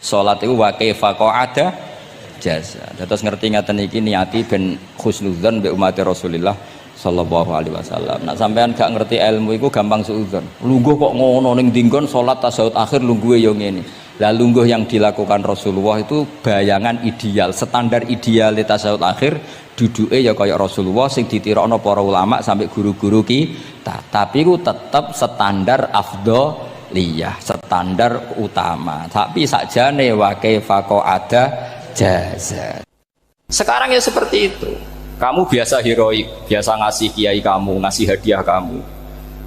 Salat itu wa kaifa qa'ada jaza. Terus ngerti ngaten iki niati ben husnudzon mbek umat Rasulullah sallallahu alaihi wasallam. Nah sampean gak ngerti ilmu iku gampang suudzon. Lungguh kok ngono ning dinggon salat tasyahud akhir lungguhe yo ngene. Lah lungguh yang dilakukan Rasulullah itu bayangan ideal, standar ideal tasyahud akhir duduke ya kaya Rasulullah sing ditirakno para ulama sampai guru-guru kita. Tapi ku tetep standar afdholiyah, standar utama. Tapi sakjane wa kaifa qa'ada jaza. Sekarang ya seperti itu. Kamu biasa heroik, biasa ngasih kiai kamu, ngasih hadiah kamu,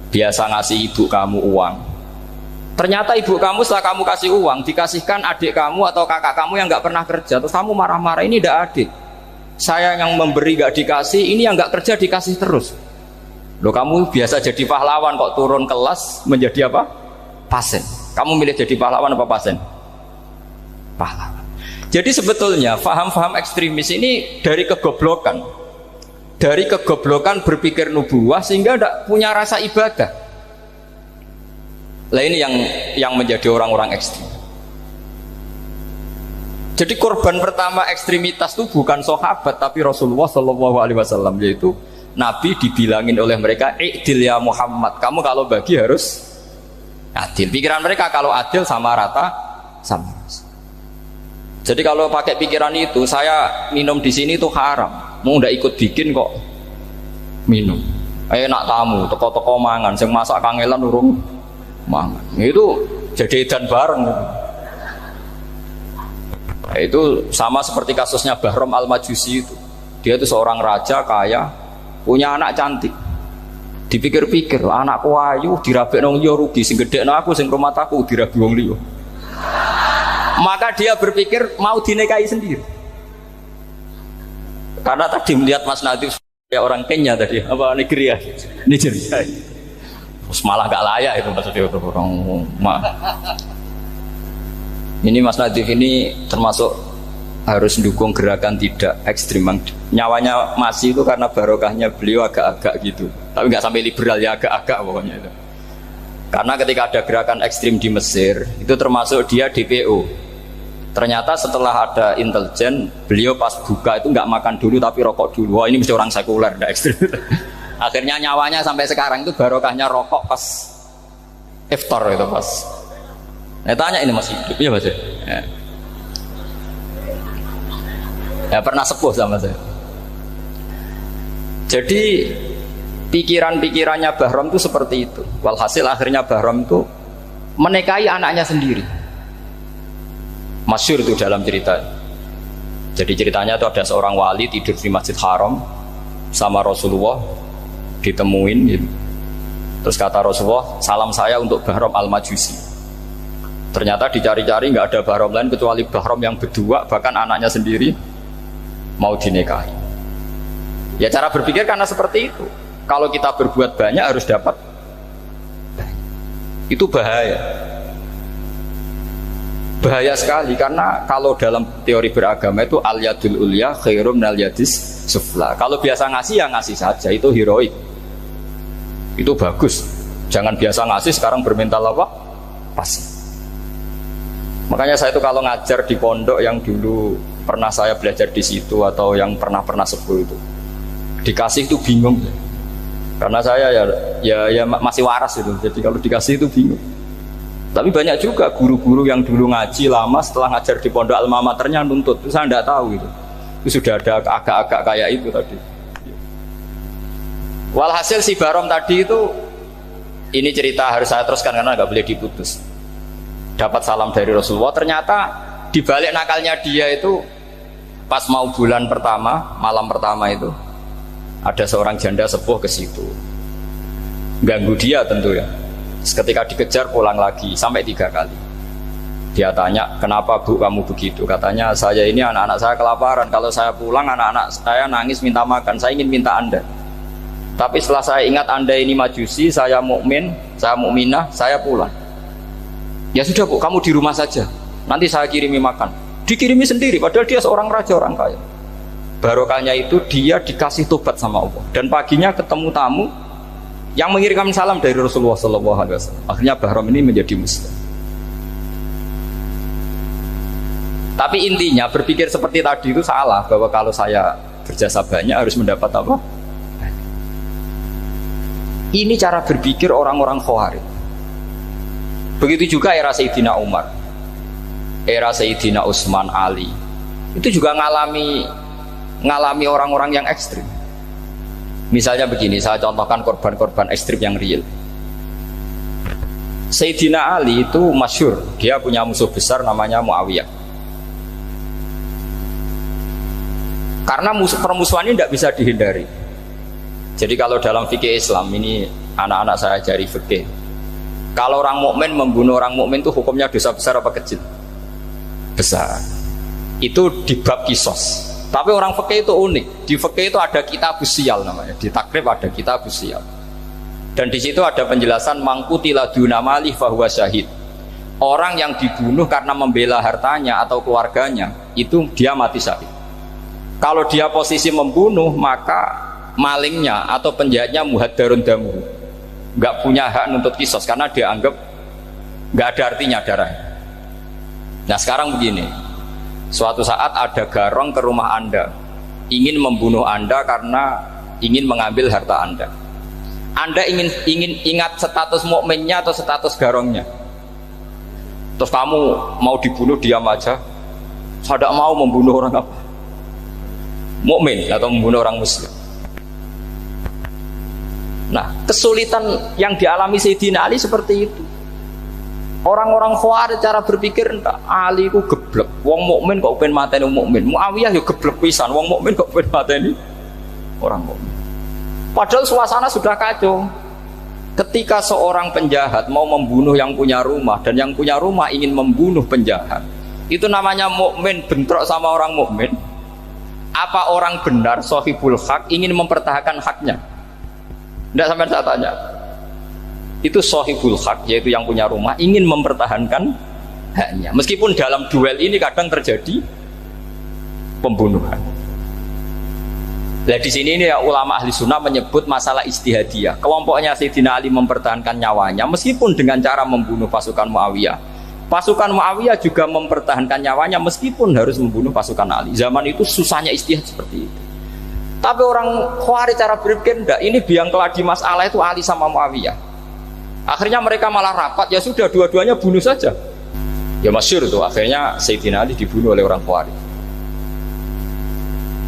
biasa ngasih ibu kamu uang. Ternyata ibu kamu setelah kamu kasih uang dikasihkan adik kamu atau kakak kamu yang nggak pernah kerja, terus kamu marah-marah, ini tidak adil. Saya yang memberi nggak dikasih, ini yang nggak kerja dikasih terus. Loh, kamu biasa jadi pahlawan kok turun kelas menjadi apa? Pasien. Kamu milih jadi pahlawan apa pasien? Pahlawan. Jadi sebetulnya faham-faham ekstremis ini dari kegoblokan. Dari kegoblokan berpikir nubuwah sehingga tidak punya rasa ibadah. Lah ini yang menjadi orang-orang ekstrim. Jadi korban pertama ekstremitas itu bukan sahabat tapi Rasulullah Shallallahu Alaihi Wasallam, yaitu Nabi dibilangin oleh mereka, "I'dil ya Muhammad, kamu kalau bagi harus adil." Pikiran mereka kalau adil sama rata sama. Jadi kalau pakai pikiran itu, saya minum di sini itu haram. Mau ndak ikut bikin kok minum. Enak tamu, toko-toko mangan, sing masak kangelan urung mangan. Itu jadi edan bareng. Itu sama seperti kasusnya Bahram Al-Majusi itu. Dia itu seorang raja kaya, punya anak cantik. Dipikir-pikir, anakku ayu dirabek nang liya rugi, sing gedhekno aku sing rumah aku dirabi wong liya. Maka dia berpikir mau dinikahi sendiri. Karena tadi melihat Mas Nadif ya orang Kenya tadi, apa Nigeria. Terus malah gak layak itu maksudnya orang. Ini Mas Nadif ini termasuk harus mendukung gerakan tidak ekstrim. Nyawanya masih itu karena barokahnya beliau agak-agak gitu. Tapi nggak sampai liberal ya, agak-agak pokoknya itu. Karena ketika ada gerakan ekstrim di Mesir, itu termasuk dia DPO. Ternyata setelah ada intelijen, beliau pas buka itu nggak makan dulu tapi rokok dulu. Wah ini mesti orang sekuler, nggak ekstrim. Akhirnya nyawanya sampai sekarang itu barokahnya rokok pas iftar itu pas. Nah, tanya ini masih hidup ya Mas? Ya pernah sepuh sama saya. Jadi pikiran-pikirannya Bahram itu seperti itu. Walhasil akhirnya Bahram itu menikahi anaknya sendiri. Masyhur itu dalam cerita. Jadi ceritanya itu ada seorang wali tidur di Masjid Haram sama Rasulullah, ditemuin gitu. Terus kata Rasulullah, salam saya untuk Bahram Al-Majusi. Ternyata dicari-cari nggak ada Bahram lain kecuali Bahram yang berdua, bahkan anaknya sendiri mau dinikahi. Ya cara berpikir karena seperti itu. Kalau kita berbuat banyak harus dapat banyak. Itu bahaya. Bahaya sekali karena kalau dalam teori beragama itu al-yadul ulya khairum minal yadis sufla. Kalau biasa ngasih ya ngasih saja, itu heroik. Itu bagus. Jangan biasa ngasih sekarang bermental apa? Pasif. Makanya saya itu kalau ngajar di pondok yang dulu pernah saya belajar di situ atau yang pernah sepuh itu, dikasih itu bingung. Karena saya ya masih waras itu. Jadi kalau dikasih itu bingung. Tapi banyak juga guru-guru yang dulu ngaji lama setelah ngajar di pondok alma maternya nuntut. Itu saya tidak tahu itu. Itu sudah ada agak-agak kayak itu tadi. Walhasil si Bahram tadi itu, ini cerita harus saya teruskan karena nggak boleh diputus. Dapat salam dari Rasulullah. Ternyata di balik nakalnya dia itu pas mau bulan pertama, malam pertama itu ada seorang janda sepuh ke situ. Ganggu dia tentu ya. Ketika dikejar pulang lagi sampai 3 kali. Dia tanya, kenapa Bu kamu begitu? Katanya, saya ini anak-anak saya kelaparan. Kalau saya pulang anak-anak saya nangis minta makan. Saya ingin minta Anda. Tapi setelah saya ingat Anda ini majusi, saya mukmin, saya mukminah, saya pulang. Ya sudah Bu, kamu di rumah saja. Nanti saya kirimi makan. Dikirimi sendiri, padahal dia seorang raja, orang kaya. Barokahnya itu dia dikasih tobat sama Allah. Dan paginya ketemu tamu yang mengirimkan salam dari Rasulullah SAW. Akhirnya Bahram ini menjadi Muslim. Tapi intinya berpikir seperti tadi itu salah, bahwa kalau saya berjasa banyak harus mendapat apa? Ini cara berpikir orang-orang Khawarij. Begitu juga era Sayyidina Umar, era Sayyidina Utsman, Ali, itu juga ngalami orang-orang yang ekstrim. Misalnya begini, saya contohkan korban-korban ekstrim yang real. Sayyidina Ali itu masyhur, dia punya musuh besar namanya Muawiyah. Karena permusuhan ini tidak bisa dihindari. Jadi kalau dalam fikih Islam, ini anak-anak saya ajari fikih, kalau orang mukmin membunuh orang mukmin itu hukumnya dosa besar apa kecil? Besar. Itu di bab kisos. Tapi orang fikih itu unik. Di fikih itu ada kitabus siyal namanya. Di takrib ada kitabus siyal. Dan di situ ada penjelasan mangkutila duna malih fahuwa syahid. Orang yang dibunuh karena membela hartanya atau keluarganya, itu dia mati syahid. Kalau dia posisi membunuh, maka malingnya atau penjahatnya muhaddarun damu, nggak punya hak nuntut kisos karena dia anggap nggak ada artinya darah. Nah sekarang begini, suatu saat ada garong ke rumah Anda, ingin membunuh Anda karena ingin mengambil harta Anda. Anda ingin ingat status mukminnya atau status garongnya. Terus kamu mau dibunuh diam aja, saya tidak mau membunuh orang apa? Mukmin atau membunuh orang muslim. Nah, kesulitan yang dialami Sayyidina Ali seperti itu. Orang-orang Khawarij cara berpikir enggak, Ali ku geblek. Wong mukmin kok pengen mateni wong mukmin. Muawiyah ya geblek pisan, wong mukmin kok pengen mateni orang mukmin. Padahal suasana sudah kacau. Ketika seorang penjahat mau membunuh yang punya rumah dan yang punya rumah ingin membunuh penjahat, itu namanya mukmin bentrok sama orang mukmin. Apa orang benar sahibul hak ingin mempertahankan haknya? Tidak sampai saya tanya. Itu sahibul hak, yaitu yang punya rumah ingin mempertahankan haknya. Meskipun dalam duel ini kadang terjadi pembunuhan. Nah di sini ini ya, ulama ahli sunnah menyebut masalah ijtihadiyah. Kelompoknya Sayyidina Ali mempertahankan nyawanya meskipun dengan cara membunuh pasukan Muawiyah. Pasukan Muawiyah juga mempertahankan nyawanya meskipun harus membunuh pasukan Ali. Zaman itu susahnya ijtihad seperti itu. Tapi orang Khawarij cara berpikir enggak, ini biang keladi masalah itu Ali sama Muawiyah. Akhirnya mereka malah rapat, ya sudah dua-duanya bunuh saja. Ya masyhur itu, akhirnya Sayyidina Ali dibunuh oleh orang Khawarij.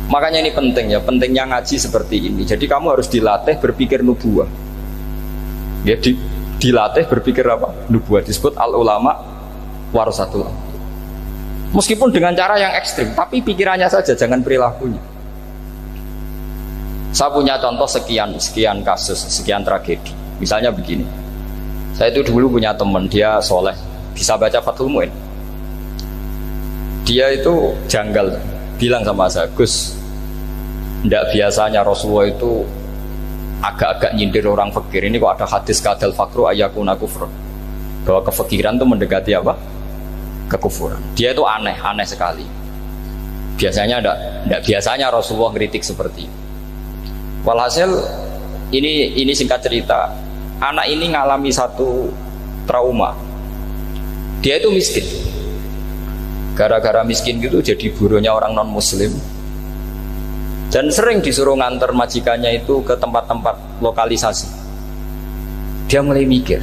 Makanya ini penting ya, pentingnya ngaji seperti ini. Jadi kamu harus dilatih berpikir nubuwah. Ya dilatih berpikir apa? Nubuwah, disebut al-ulama warasatul anbiya. Meskipun dengan cara yang ekstrim, tapi pikirannya saja, jangan perilakunya. Saya punya contoh sekian kasus, sekian tragedi. Misalnya begini, saya itu dulu punya teman, dia soleh, bisa baca Fathul Mu'in. Dia itu janggal, bilang sama saya, Gus, tidak biasanya Rasulullah itu agak-agak nyindir orang fakir. Ini kok ada hadis kadal fakru ayakuna kufur, bahwa kefakiran itu mendekati apa? Kekufuran. Dia itu aneh sekali. Biasanya tidak biasanya Rasulullah kritik seperti itu. Walhasil ini singkat cerita, anak ini ngalami satu trauma. Dia itu miskin. Gara-gara miskin gitu jadi burunya orang non muslim. Dan sering disuruh nganter majikannya itu ke tempat-tempat lokalisasi. Dia mulai mikir,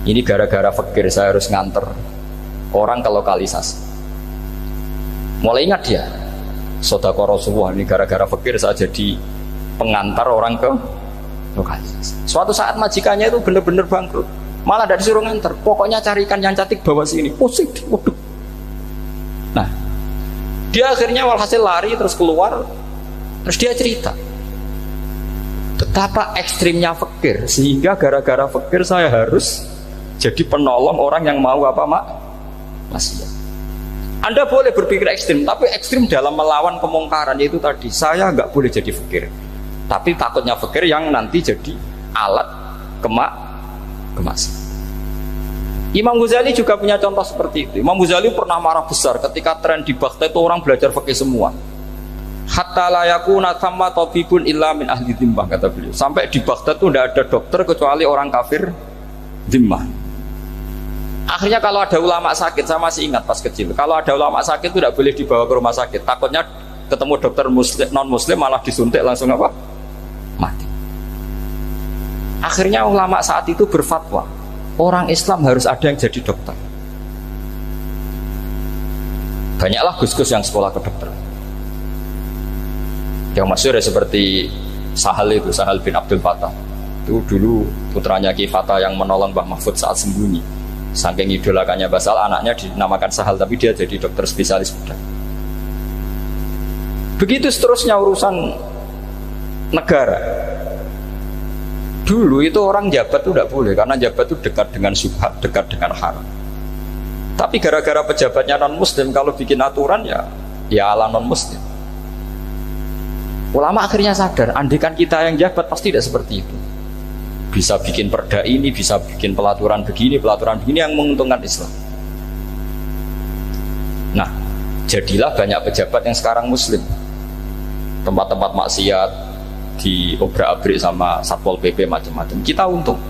ini gara-gara fakir saya harus nganter orang ke lokalisasi. Mulai ingat dia, Sodaqah Rasulullah, ini gara-gara fakir saya jadi pengantar orang ke lokalisasi. Suatu saat majikannya itu benar-benar bangkrut, malah tidak disuruh nganter, pokoknya carikan yang cantik bawa sini. Pusing, waduh. Nah, dia akhirnya walhasil lari terus keluar, terus dia cerita betapa ekstrimnya fakir, sehingga gara-gara fakir saya harus jadi penolong orang yang mau apa maksiat. Anda boleh berpikir ekstrim, tapi ekstrim dalam melawan kemungkaran, yaitu tadi, saya nggak boleh jadi fakir, tapi takutnya fakir yang nanti jadi alat kemaksiatan. Imam Ghazali juga punya contoh seperti itu. Imam Ghazali pernah marah besar ketika tren di Baghdad itu orang belajar fikih semua. Hatta la yakuna thamma tabibun illa min ahli dhimmah, kata beliau. Sampai di Baghdad itu tidak ada dokter kecuali orang kafir dhimmah. Akhirnya kalau ada ulama sakit, saya masih ingat pas kecil, kalau ada ulama sakit itu tidak boleh dibawa ke rumah sakit, takutnya ketemu dokter muslim, non muslim malah disuntik langsung apa? Mati. Akhirnya ulama saat itu berfatwa, orang Islam harus ada yang jadi dokter. Banyaklah gus-gus yang sekolah kedokteran. Yang masyhur ya seperti Sahal itu, Sahal bin Abdul Fattah. Itu dulu putranya Ki Fatah yang menolong Mbah Mahfud saat sembunyi. Saking idolakannya Basal, anaknya dinamakan Sahal, tapi dia jadi dokter spesialis bedah. Begitu seterusnya urusan negara. Dulu itu orang jabat itu tidak boleh, karena jabat itu dekat dengan syubhat, dekat dengan haram. Tapi gara-gara pejabatnya non muslim, kalau bikin aturan ya ala non muslim. Ulama akhirnya sadar, andikan kita yang jabat pasti tidak seperti itu. Bisa bikin perda ini, bisa bikin pelaturan begini yang menguntungkan Islam. Nah, jadilah banyak pejabat yang sekarang muslim. Tempat-tempat maksiat diobrak-abrik sama Satpol PP macam-macam. Kita untung.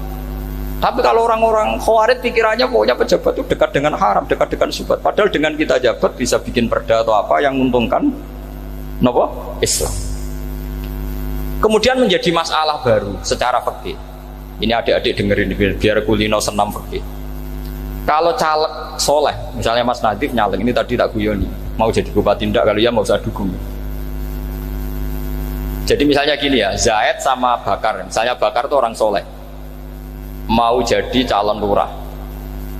Tapi kalau orang-orang khawarij pikirannya pokoknya pejabat itu dekat dengan haram, dekat dengan syubhat. Padahal dengan kita jabat bisa bikin perda atau apa yang menguntungkan Islam. Kemudian menjadi masalah baru secara fikih. Ini adik-adik dengerin biar kulino senam fikih. Kalau caleg soleh, misalnya Mas Nadif nyalek, ini tadi tak guyoni, mau jadi bupati ndak, kalau ya mau usah dukung. Jadi misalnya gini ya, Zaid sama Bakar, misalnya Bakar itu orang soleh, mau jadi calon lurah.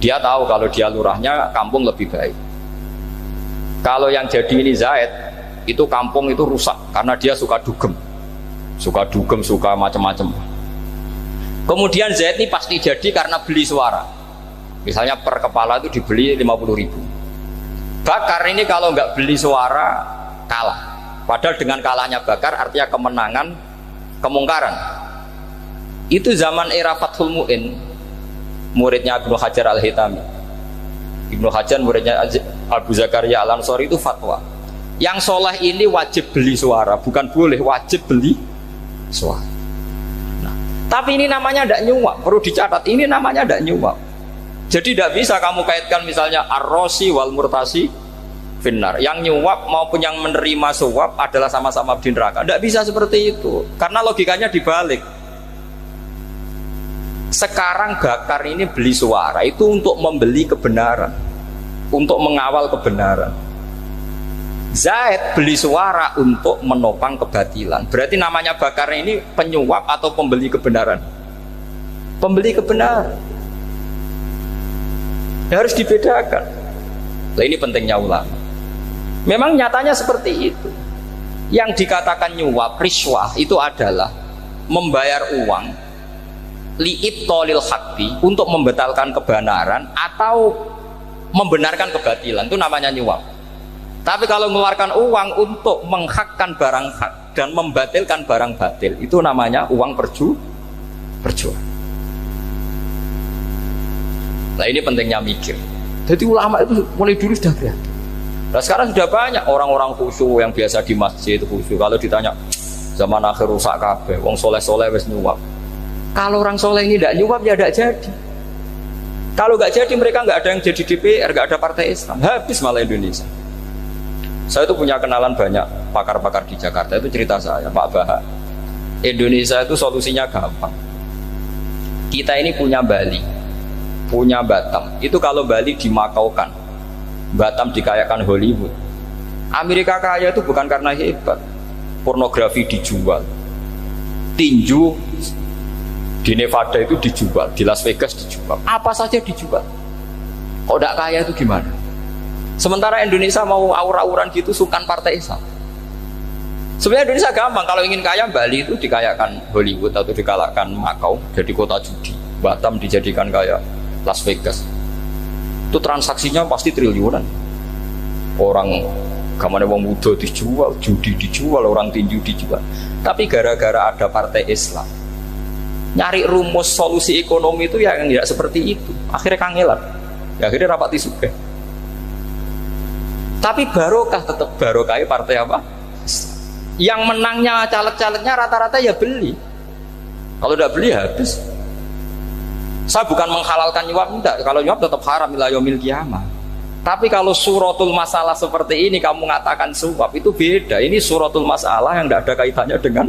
Dia tahu kalau dia lurahnya kampung lebih baik. Kalau yang jadi ini Zaid, itu kampung itu rusak karena dia suka dugem, suka macam-macam. Kemudian Zaid ini pasti jadi karena beli suara. Misalnya per kepala itu dibeli 50.000. Bakar ini kalau nggak beli suara kalah. Padahal dengan kalahnya Bakar artinya kemenangan, kemungkaran. Itu zaman era Fathul Mu'in, muridnya Ibnu Hajar Al-Hitami. Ibnu Hajar muridnya Abu Zakaria Al-Ansori itu fatwa. Yang soleh ini wajib beli suara, bukan boleh, wajib beli suara. Nah, tapi ini namanya tidak nyuap, perlu dicatat. Ini namanya tidak nyuap. Jadi tidak bisa kamu kaitkan misalnya ar-rosi wal murtasi finnar. Yang nyuap maupun yang menerima suap adalah sama-sama di neraka. Tidak bisa seperti itu, karena logikanya dibalik. Sekarang Bakar ini beli suara itu untuk membeli kebenaran, untuk mengawal kebenaran. Zaid beli suara untuk menopang kebatilan. Berarti namanya Bakar ini penyuap atau pembeli kebenaran? Pembeli kebenaran. Harus dibedakan. Nah, ini pentingnya ulama. Memang nyatanya seperti itu. Yang dikatakan nyuap, riswah itu adalah membayar uang li'ibtolil haqqi, untuk membatalkan kebenaran atau membenarkan kebatilan, itu namanya nyuap. Tapi kalau mengeluarkan uang untuk menghakkan barang hak dan membatalkan barang batil, itu namanya uang perjuangan. Nah, ini pentingnya mikir. Jadi ulama itu mulai dulu sudah berhati. Nah, sekarang sudah banyak orang-orang khusyuk yang biasa di masjid khusyuk. Kalau ditanya zaman akhir rusak kabeh, wong soleh-soleh wis nyuap. Kalau orang soleh ini tidak nyuap ya tidak jadi. Kalau nggak jadi mereka nggak ada yang jadi DPR, nggak ada partai Islam, habis malah Indonesia. Saya itu punya kenalan banyak pakar-pakar di Jakarta, itu cerita saya, Pak Bahak. Indonesia itu solusinya gampang. Kita ini punya Bali, punya Batam. Itu kalau Bali dimakaukan, Batam dikayakan Hollywood. Amerika kaya itu bukan karena hebat, pornografi dijual, tinju di Nevada itu dijual, di Las Vegas dijual, apa saja dijual. Kok tidak kaya itu gimana? Sementara Indonesia mau aur-auran gitu, sungkan partai Islam. Sebenarnya Indonesia gampang, kalau ingin kaya Bali itu dikayakan Hollywood atau dikalahkan Makau jadi kota judi, Batam dijadikan kayak Las Vegas. Itu transaksinya pasti triliunan. Orang gamane wong muda dijual, judi dijual, orang tinju dijual. Tapi gara-gara ada partai Islam, nyari rumus solusi ekonomi itu yang tidak seperti itu. Akhirnya kangelan, ya, akhirnya rapati suke. Tapi barokah, tetap barokah partai apa? Yang menangnya caleg-calegnya rata-rata ya beli. Kalau tidak beli habis. Saya bukan menghalalkan nyuap, enggak. Kalau nyuap tetap haram ila yaumil qiyamah. Tapi kalau suratul masalah seperti ini kamu mengatakan suap, itu beda. Ini suratul masalah yang tidak ada kaitannya dengan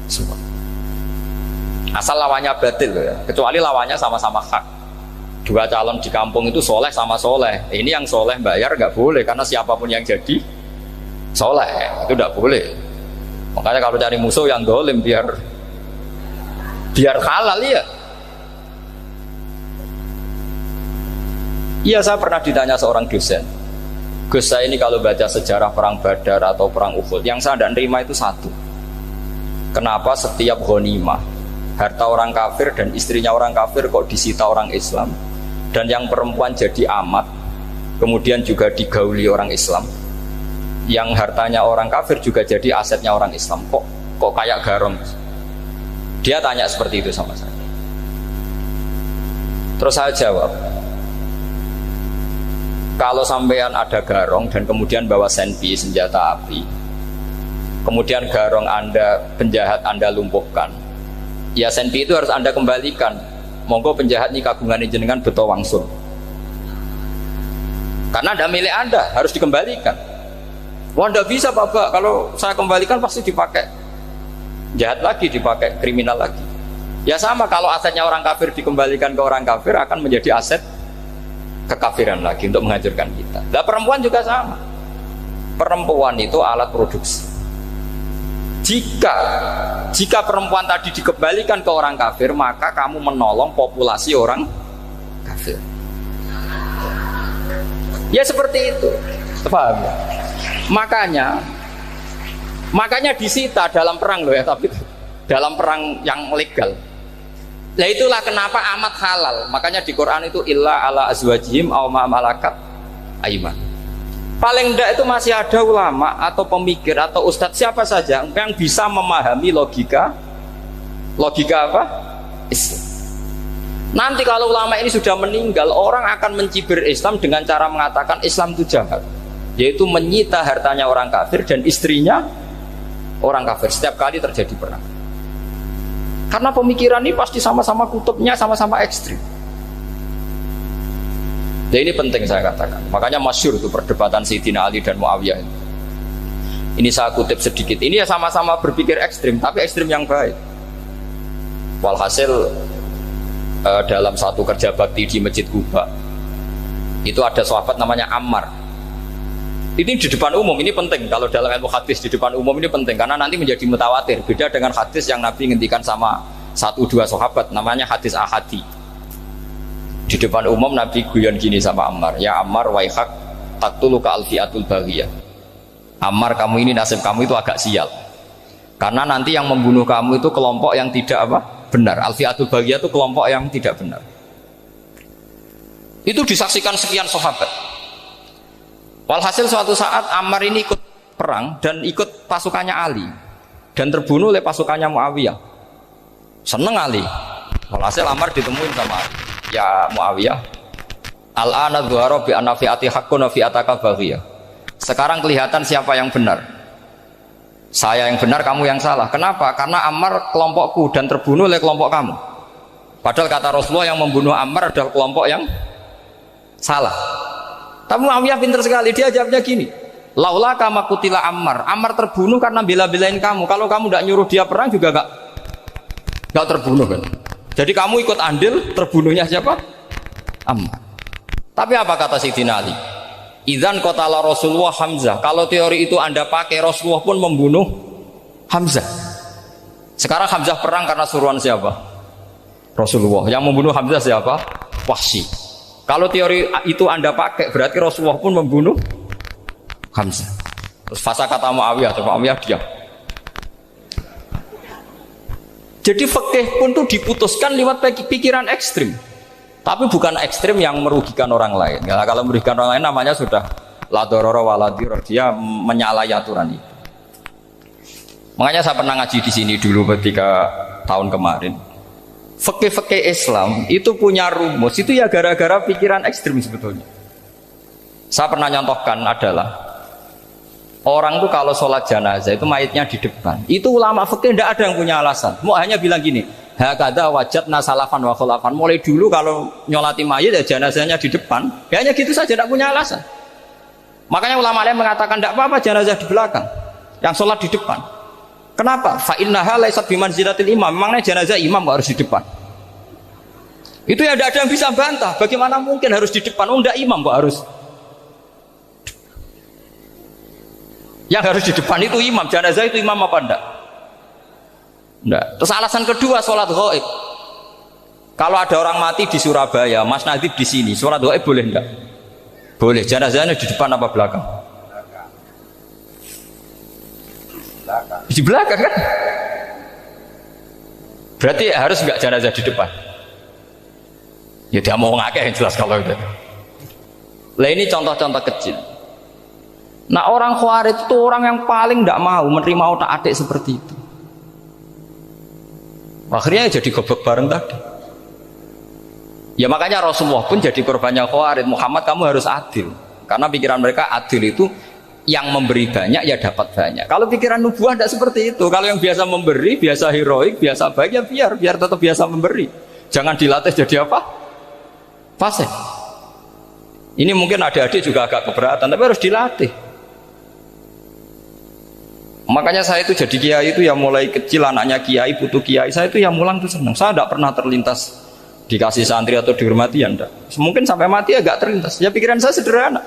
suap. Asal lawannya batil ya. Kecuali lawannya sama-sama hak. Dua calon di kampung itu soleh sama soleh. Ini yang soleh bayar nggak boleh karena siapapun yang jadi soleh itu nggak boleh. Makanya kalau cari musuh yang dolim biar halal ya. Iya, saya pernah ditanya seorang dosen, Gus, saya ini kalau baca sejarah perang Badar atau perang Uhud, yang saya tidak nerima itu satu. Kenapa setiap ghanimah harta orang kafir dan istrinya orang kafir kok disita orang Islam, dan yang perempuan jadi amat kemudian juga digauli orang Islam, yang hartanya orang kafir juga jadi asetnya orang Islam, kok kayak garong. Dia tanya seperti itu sama saya. Terus saya jawab, kalau sampean ada garong dan kemudian bawa senpi, senjata api, kemudian garong Anda, penjahat Anda lumpuhkan, ya senpi itu harus Anda kembalikan. Monggo penjahat ini kagungan jenengan beto wangsul, karena ada milik Anda, harus dikembalikan. Wah, tidak bisa Bapak, kalau saya kembalikan pasti dipakai jahat lagi, dipakai kriminal lagi. Ya sama, kalau asetnya orang kafir dikembalikan ke orang kafir akan menjadi aset kekafiran lagi untuk menghancurkan kita. Nah, perempuan juga sama. Perempuan itu alat produksi. Jika perempuan tadi dikembalikan ke orang kafir, maka kamu menolong populasi orang kafir. Ya seperti itu. Paham ya? Makanya disita dalam perang loh ya, tapi dalam perang yang legal. Nah itulah kenapa amat halal. Makanya di Quran itu illa ala azwajihim aw ma malakat aiman. Paling enggak itu masih ada ulama atau pemikir atau ustadz siapa saja yang bisa memahami logika apa? Islam. Nanti kalau ulama ini sudah meninggal, orang akan mencibir Islam dengan cara mengatakan Islam itu jahat, yaitu menyita hartanya orang kafir dan istrinya orang kafir setiap kali terjadi perang. Karena pemikiran ini pasti sama-sama kutubnya, sama-sama ekstrim. Nah ini penting saya katakan. Makanya masyhur itu perdebatan Sayyidina Ali dan Muawiyah. Ini saya kutip sedikit. Ini ya sama-sama berpikir ekstrim, tapi ekstrim yang baik. Walhasil dalam satu kerja bakti di Masjid Quba, itu ada sahabat namanya Ammar. Ini di depan umum, ini penting. Kalau dalam ilmu hadis di depan umum ini penting karena nanti menjadi mutawatir. Beda dengan hadis yang Nabi ngendikan sama 1-2 sahabat, namanya hadis ahadi. Di depan umum Nabi guyon gini sama Ammar, ya Ammar waihak taqtuluka alfiatul baghiyah. Ammar, kamu ini nasib kamu itu agak sial. Karena nanti yang membunuh kamu itu kelompok yang tidak benar. Alfiatul baghiyah itu kelompok yang tidak benar. Itu disaksikan sekian sahabat. Walhasil suatu saat Ammar ini ikut perang dan ikut pasukannya Ali dan terbunuh oleh pasukannya Muawiyah. Seneng Ali. Walhasil Ammar ditemuin sama Ali. Ya Muawiyah, al-ana dhuhara bi anna fi'ati haqqun wa fi'ataka baghiyah. Sekarang kelihatan siapa yang benar. Saya yang benar, kamu yang salah. Kenapa? Karena Ammar kelompokku dan terbunuh oleh kelompok kamu. Padahal kata Rasulullah yang membunuh Ammar adalah kelompok yang salah. Tapi Muawiyah pintar sekali, dia jawabnya gini, laula kama kutila Ammar. Ammar terbunuh karena bela-belain kamu. Kalau kamu tidak nyuruh dia perang juga gak terbunuh kan. Jadi kamu ikut andil terbunuhnya siapa? Ammar. Tapi apa kata Sayyidina Ali? Idzan qatala Rasulullah Hamzah. Kalau teori itu Anda pakai, Rasulullah pun membunuh Hamzah. Sekarang Hamzah perang karena suruhan siapa? Rasulullah. Yang membunuh Hamzah siapa? Wahsy. Kalau teori itu Anda pakai, berarti Rasulullah pun membunuh Hamzah. Terus fasa kata Muawiyah, Muawiyah diam. Jadi fikih pun tuh diputuskan lewat pikiran ekstrim. Tapi bukan ekstrim yang merugikan orang lain. Ya, kalau merugikan orang lain namanya sudah la darara wa la dirar, dia menyalahi aturan itu. Makanya saya pernah ngaji di sini dulu ketika tahun kemarin. Fikih-fikih Islam itu punya rumus, itu ya gara-gara pikiran ekstrim sebetulnya. Saya pernah nyontohkan adalah orang tuh kalau sholat jenazah itu mayitnya di depan. Itu ulama fikih tidak ada yang punya alasan. Mau hanya bilang gini, Hakada wajadna salafan wa khulafan. Mulai dulu kalau nyolati mayit ya jenazahnya di depan. Ya hanya gitu saja, tidak punya alasan. Makanya ulama lain mengatakan tidak apa-apa jenazah di belakang, yang sholat di depan. Kenapa? Fa innaha laysat bimanzilatil imam. Memangnya jenazah imam harus di depan? Itu ya tidak ada yang bisa bantah. Bagaimana mungkin harus di depan? Oh enggak, imam kok harus. Yang harus di depan itu imam. Jenazah itu imam apa enggak? Enggak. Terus alasan kedua, sholat ghaib. Kalau ada orang mati di Surabaya, Mas Nadib di sini, sholat ghaib boleh enggak? Boleh. Jenazahnya di depan apa belakang? Di belakang kan? Berarti harus enggak jenazah di depan? Ya dia mau ngakeh yang jelas kalau itu. Lah ini contoh-contoh kecil. Nah orang Khawarij itu orang yang paling enggak mau menerima otak-atik seperti itu. Akhirnya jadi goblok bareng tadi. Ya makanya Rasulullah pun jadi korbannya Khawarij. Muhammad, kamu harus adil. Karena pikiran mereka adil itu yang memberi banyak ya dapat banyak. Kalau pikiran nubuah tidak seperti itu. Kalau yang biasa memberi, biasa heroik, biasa baik ya biar tetap biasa memberi. Jangan dilatih jadi apa? Fasih. Ini mungkin adik-adik juga agak keberatan, tapi harus dilatih. Makanya saya itu jadi kiai itu ya mulai kecil, anaknya kiai, putu kiai, saya itu yang mulang itu senang. Saya tidak pernah terlintas dikasih santri atau dihormati ya enggak. Mungkin sampai mati agak terlintas. Ya pikiran saya sederhana.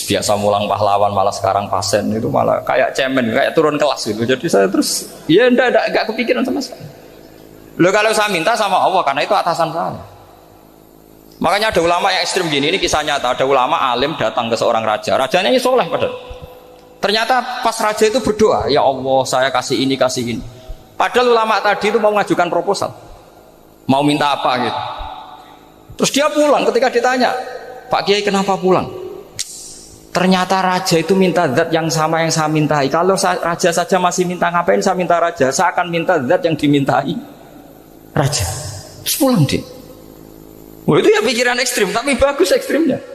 Biasa mulang pahlawan, malah sekarang pasien itu malah kayak cemen, kayak turun kelas gitu. Jadi saya terus ya enggak kepikiran sama sekali. Loh kalau saya minta sama Allah karena itu atasan saya. Makanya ada ulama yang ekstrim gini, ini kisah nyata. Ada ulama alim datang ke seorang raja. Rajanya ini soleh padahal. Ternyata pas raja itu berdoa, ya Allah saya kasih ini, kasih ini. Padahal ulama tadi itu mau mengajukan proposal, mau minta apa gitu. Terus dia pulang, ketika ditanya, Pak Kiai kenapa pulang? Ternyata raja itu minta zat yang sama yang saya mintai. Kalau raja saja masih minta, ngapain saya minta raja? Saya akan minta zat yang dimintai raja. Terus pulang dia. Wah itu ya pikiran ekstrim, tapi bagus ekstrimnya.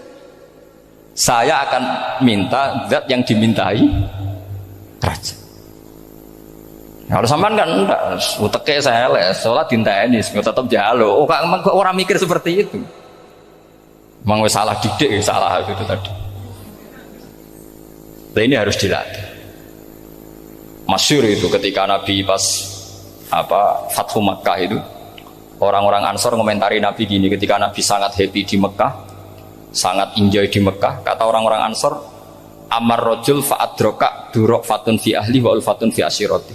Saya akan minta zat yang dimintai raja. Kalau sampean kan enggak, uteke saya les, sholat dinteni, tetap jalo. Oh kok orang mikir seperti itu. Memang salah didik, salah itu tadi. Nah, ini harus dilatih. Masyhur itu ketika Nabi pas Fathu Makkah itu, orang-orang Ansor komentari Nabi gini, ketika Nabi sangat happy di Mekah, sangat enjoy di Mekah, kata orang-orang Ansor, amar rojul fa'adroka durok fatun fi ahli wa ulfatun fi asyiroti.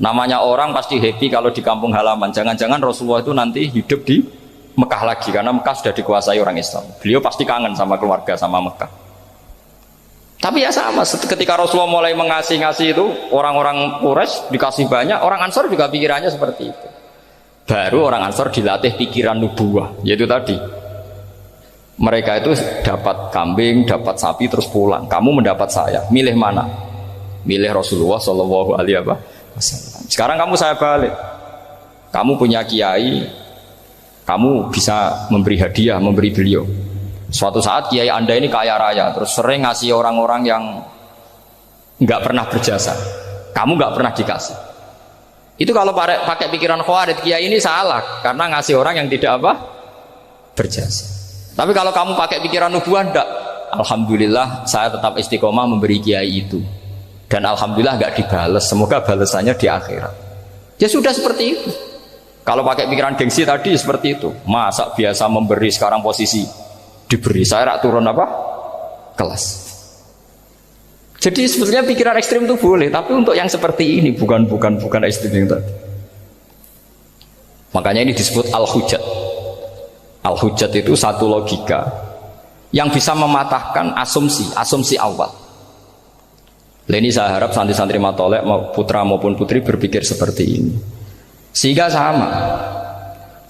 Namanya orang pasti happy kalau di kampung halaman. Jangan-jangan Rasulullah itu nanti hidup di Mekah lagi, karena Mekah sudah dikuasai orang Islam. Beliau pasti kangen sama keluarga, sama Mekah. Tapi ya sama, ketika Rasulullah mulai mengasih-ngasih itu, orang-orang Quraisy dikasih banyak, orang Ansor juga pikirannya seperti itu. Baru orang Ansor dilatih pikiran nubuwah, yaitu tadi mereka itu dapat kambing, dapat sapi terus pulang. Kamu mendapat saya, milih mana? Milih Rasulullah Shallallahu Alaihi Wasallam. Sekarang kamu saya balik. Kamu punya kiai, kamu bisa memberi hadiah, memberi beliau. Suatu saat kiai Anda ini kaya raya, terus sering ngasih orang-orang yang nggak pernah berjasa. Kamu nggak pernah dikasih. Itu kalau pakai pikiran Khawarij, kiai ini salah karena ngasih orang yang tidak berjasa. Tapi kalau kamu pakai pikiran nubuah, enggak. Alhamdulillah saya tetap istiqomah memberi kiai itu. Dan alhamdulillah enggak dibales. Semoga balasannya di akhirat. Ya sudah seperti itu. Kalau pakai pikiran gengsi tadi seperti itu. Masa biasa memberi sekarang posisi diberi, saya rak turun kelas. Jadi sebetulnya pikiran ekstrim itu boleh, tapi untuk yang seperti ini bukan ekstrim yang tadi. Makanya ini disebut al-hujjat. Al-hujjat itu satu logika yang bisa mematahkan asumsi awal. Ini saya harap santri-santri matolek, putra maupun putri berpikir seperti ini. Sehingga sama.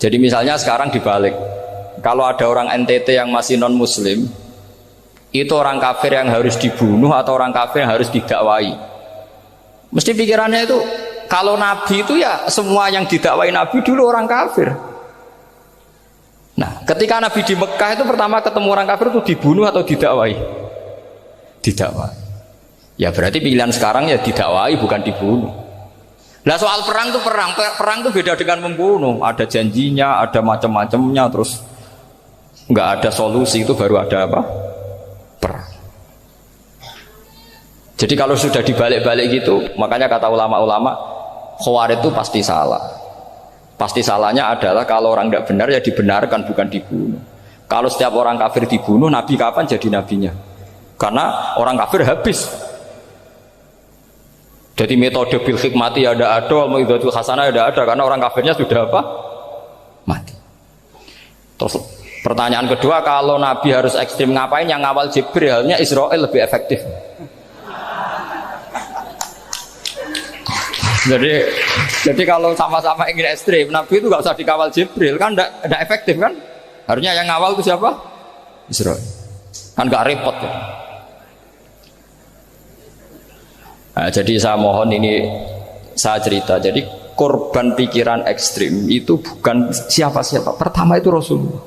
Jadi misalnya sekarang dibalik, kalau ada orang NTT yang masih non muslim, itu orang kafir yang harus dibunuh atau orang kafir yang harus didakwai. Mesti pikirannya itu, kalau Nabi itu ya semua yang didakwai Nabi dulu orang kafir. Nah, ketika Nabi di Mekah itu pertama ketemu orang kafir itu dibunuh atau didakwai? Didakwai. Ya berarti pilihan sekarang ya didakwai bukan dibunuh. Nah soal perang tuh perang tuh beda dengan membunuh. Ada janjinya, ada macam-macamnya, terus nggak ada solusi itu baru ada apa? Perang. Jadi kalau sudah dibalik-balik gitu, makanya kata ulama-ulama, Khawarij itu pasti salah. Pasti salahnya adalah kalau orang tidak benar ya dibenarkan, bukan dibunuh. Kalau setiap orang kafir dibunuh, Nabi kapan jadi nabinya? Karena orang kafir habis. Jadi metode bil hikmati ada, mau'izatul hasanah ada, karena orang kafirnya sudah apa? Mati. Terus pertanyaan kedua, kalau Nabi harus ekstrim ngapain? Yang ngawal Jibril, halnya Israel lebih efektif. Jadi kalau sama-sama ingin ekstrim, Nabi itu nggak usah dikawal Jibril, kan tidak efektif kan? Harusnya yang ngawal itu siapa? Israel. Kan nggak repot ya. Nah, jadi saya mohon ini saya cerita. Jadi korban pikiran ekstrim itu bukan siapa-siapa. Pertama itu Rasulullah.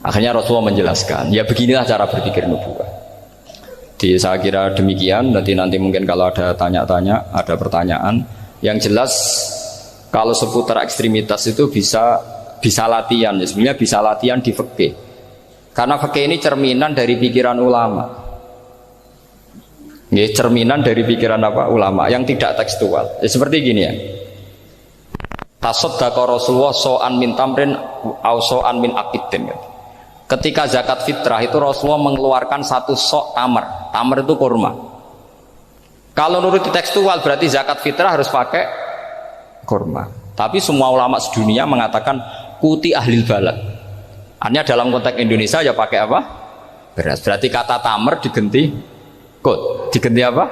Akhirnya Rasulullah menjelaskan, ya beginilah cara berpikir nubuwah. Jadi saya kira demikian. Nanti mungkin kalau ada tanya-tanya, ada pertanyaan. Yang jelas kalau seputar ekstremitas itu bisa latihan. Ya, sebenarnya bisa latihan di fikih. Karena fikih ini cerminan dari pikiran ulama. Ya, cerminan dari pikiran apa? Ulama yang tidak tekstual. Ya, seperti gini ya. Tasaddaqa Rasulullah so'an min tamrin au so'an min aqidin. Ketika zakat fitrah itu Rasulullah mengeluarkan satu sok tamar. Tamar itu kurma. Kalau menurut tekstual berarti zakat fitrah harus pakai kurma. Tapi semua ulama sedunia mengatakan kuti ahlil balad. Artinya dalam konteks Indonesia ya pakai apa? Beras. Berarti kata tamar diganti kot, diganti apa?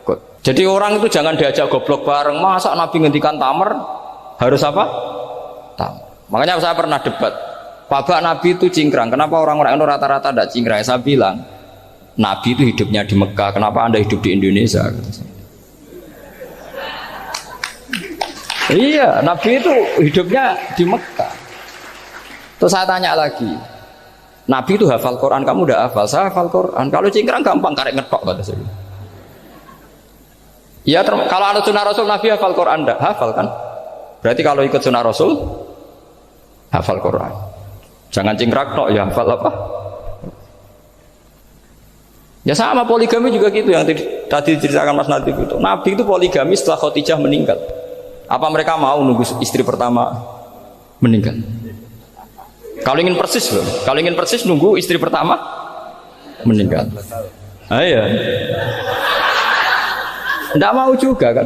Kot. Jadi orang itu jangan diajak goblok bareng. Masa Nabi ngendikan tamar harus apa? Tamar. Makanya saya pernah debat. Pak Nabi itu cingkrang. Kenapa orang-orang itu rata-rata tidak cingkrang? Saya bilang, Nabi itu hidupnya di Mekah. Kenapa Anda hidup di Indonesia? Iya, Nabi itu hidupnya di Mekah. Terus saya tanya lagi. Nabi itu hafal Quran, kamu udah hafal? Saya hafal Quran. Kalau cingkrang gampang, karek ngetok kata saya. Ya, kalau ada sunnah Rasul, Nabi hafal Quran enggak? Hafal kan? Berarti kalau ikut sunnah Rasul, hafal Quran. Jangan cingkrak tok, ya hafal apa? Ya sama poligami juga gitu yang tadi diceritakan Mas Nadif itu. Nabi itu poligami setelah Khadijah meninggal. Apa mereka mau nunggu istri pertama meninggal? Kalau ingin persis loh, kalau ingin persis nunggu istri pertama meninggal. Iya. Tidak mau juga kan?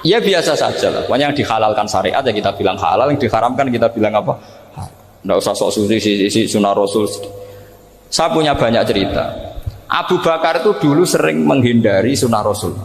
Ya biasa saja lah. Pokoknya yang dihalalkan syariat ya kita bilang halal, yang diharamkan kita bilang apa? Tidak usah sok suci si sunnah Rasul. Saya punya banyak cerita. Abu Bakar itu dulu sering menghindari sunnah Rasul.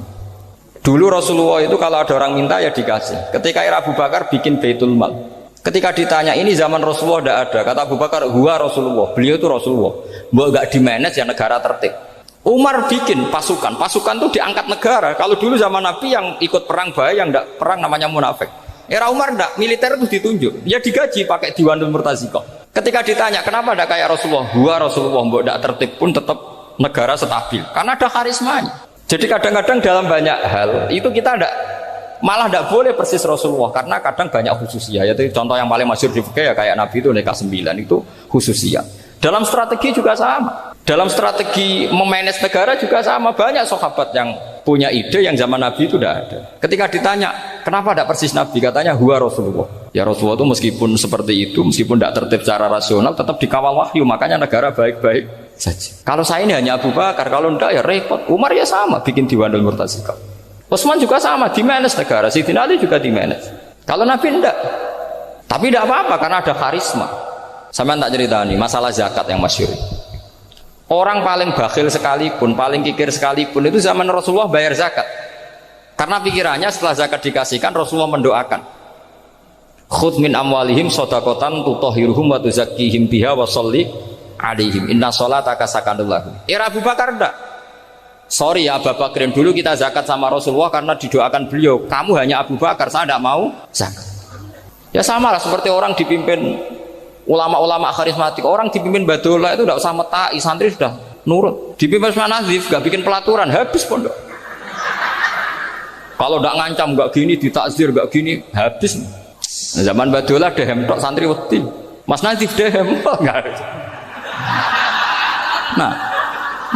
Dulu Rasulullah itu kalau ada orang minta ya dikasih. Ketika era Abu Bakar bikin Baitul Mal. Ketika ditanya ini zaman Rasulullah tidak ada, kata Abu Bakar, huwa Rasulullah, beliau itu Rasulullah. Mau nggak di-manage ya negara tertib. Umar bikin pasukan itu diangkat negara. Kalau dulu zaman Nabi yang ikut perang bahaya, yang tidak perang namanya munafik. Era Umar tidak, militer itu ditunjuk, dia digaji pakai Diwanul Murtaziqah. Ketika ditanya kenapa tidak kayak Rasulullah, huwa Rasulullah, mau tidak tertib pun tetap negara stabil, karena ada karismanya. Jadi kadang-kadang dalam banyak hal itu kita malah tidak boleh persis Rasulullah karena kadang banyak khususiyah. Yaitu contoh yang paling masyhur di fikih ya kayak Nabi itu nikah 9 itu khususiyah. Dalam strategi juga sama. Dalam strategi memanage negara juga sama. Banyak sahabat yang punya ide yang zaman Nabi itu tidak ada. Ketika ditanya kenapa tidak persis Nabi, katanya huwa Rasulullah. Ya Rasulullah itu meskipun seperti itu, meskipun tidak tertib secara rasional, tetap dikawal wahyu. Makanya negara baik-baik saja. Kalau saya ini hanya Abu Bakar, kalau tidak ya repot. Umar ya sama bikin Diwanul Murtaziqah. Utsman juga sama, di-manage negara. Sayyidina Ali juga di-manage. Kalau Nabi enggak. Tapi enggak apa-apa karena ada karisma. Sampai tak cerita nih, masalah zakat yang masyhur. Orang paling bakhil sekalipun, paling kikir sekalipun itu zaman Rasulullah bayar zakat. Karena pikirannya setelah zakat dikasihkan, Rasulullah mendoakan. Khudh min amwalihim shadaqatan tutahhiruhum wa tuzakkihim biha wa sholli alaihim. Inna sholataka sakanul lahum. Era Abu Bakar enggak. Sorry ya Abu Bakrin, dulu kita zakat sama Rasulullah karena didoakan beliau. Kamu hanya Abu Bakar, saya tidak mau zakat. Ya sama lah seperti orang dipimpin ulama-ulama karismatik. Orang dipimpin Badola itu tidak usah metai, santri sudah nurut. Dipimpin Usman Nazif, gak bikin pelaturan, habis pondok. Kalau ndak ngancam nggak gini, ditakzir nggak gini, habis. Nah, zaman Badola dehem tok santri wedi. Mas Nadif dehem enggak. Nah,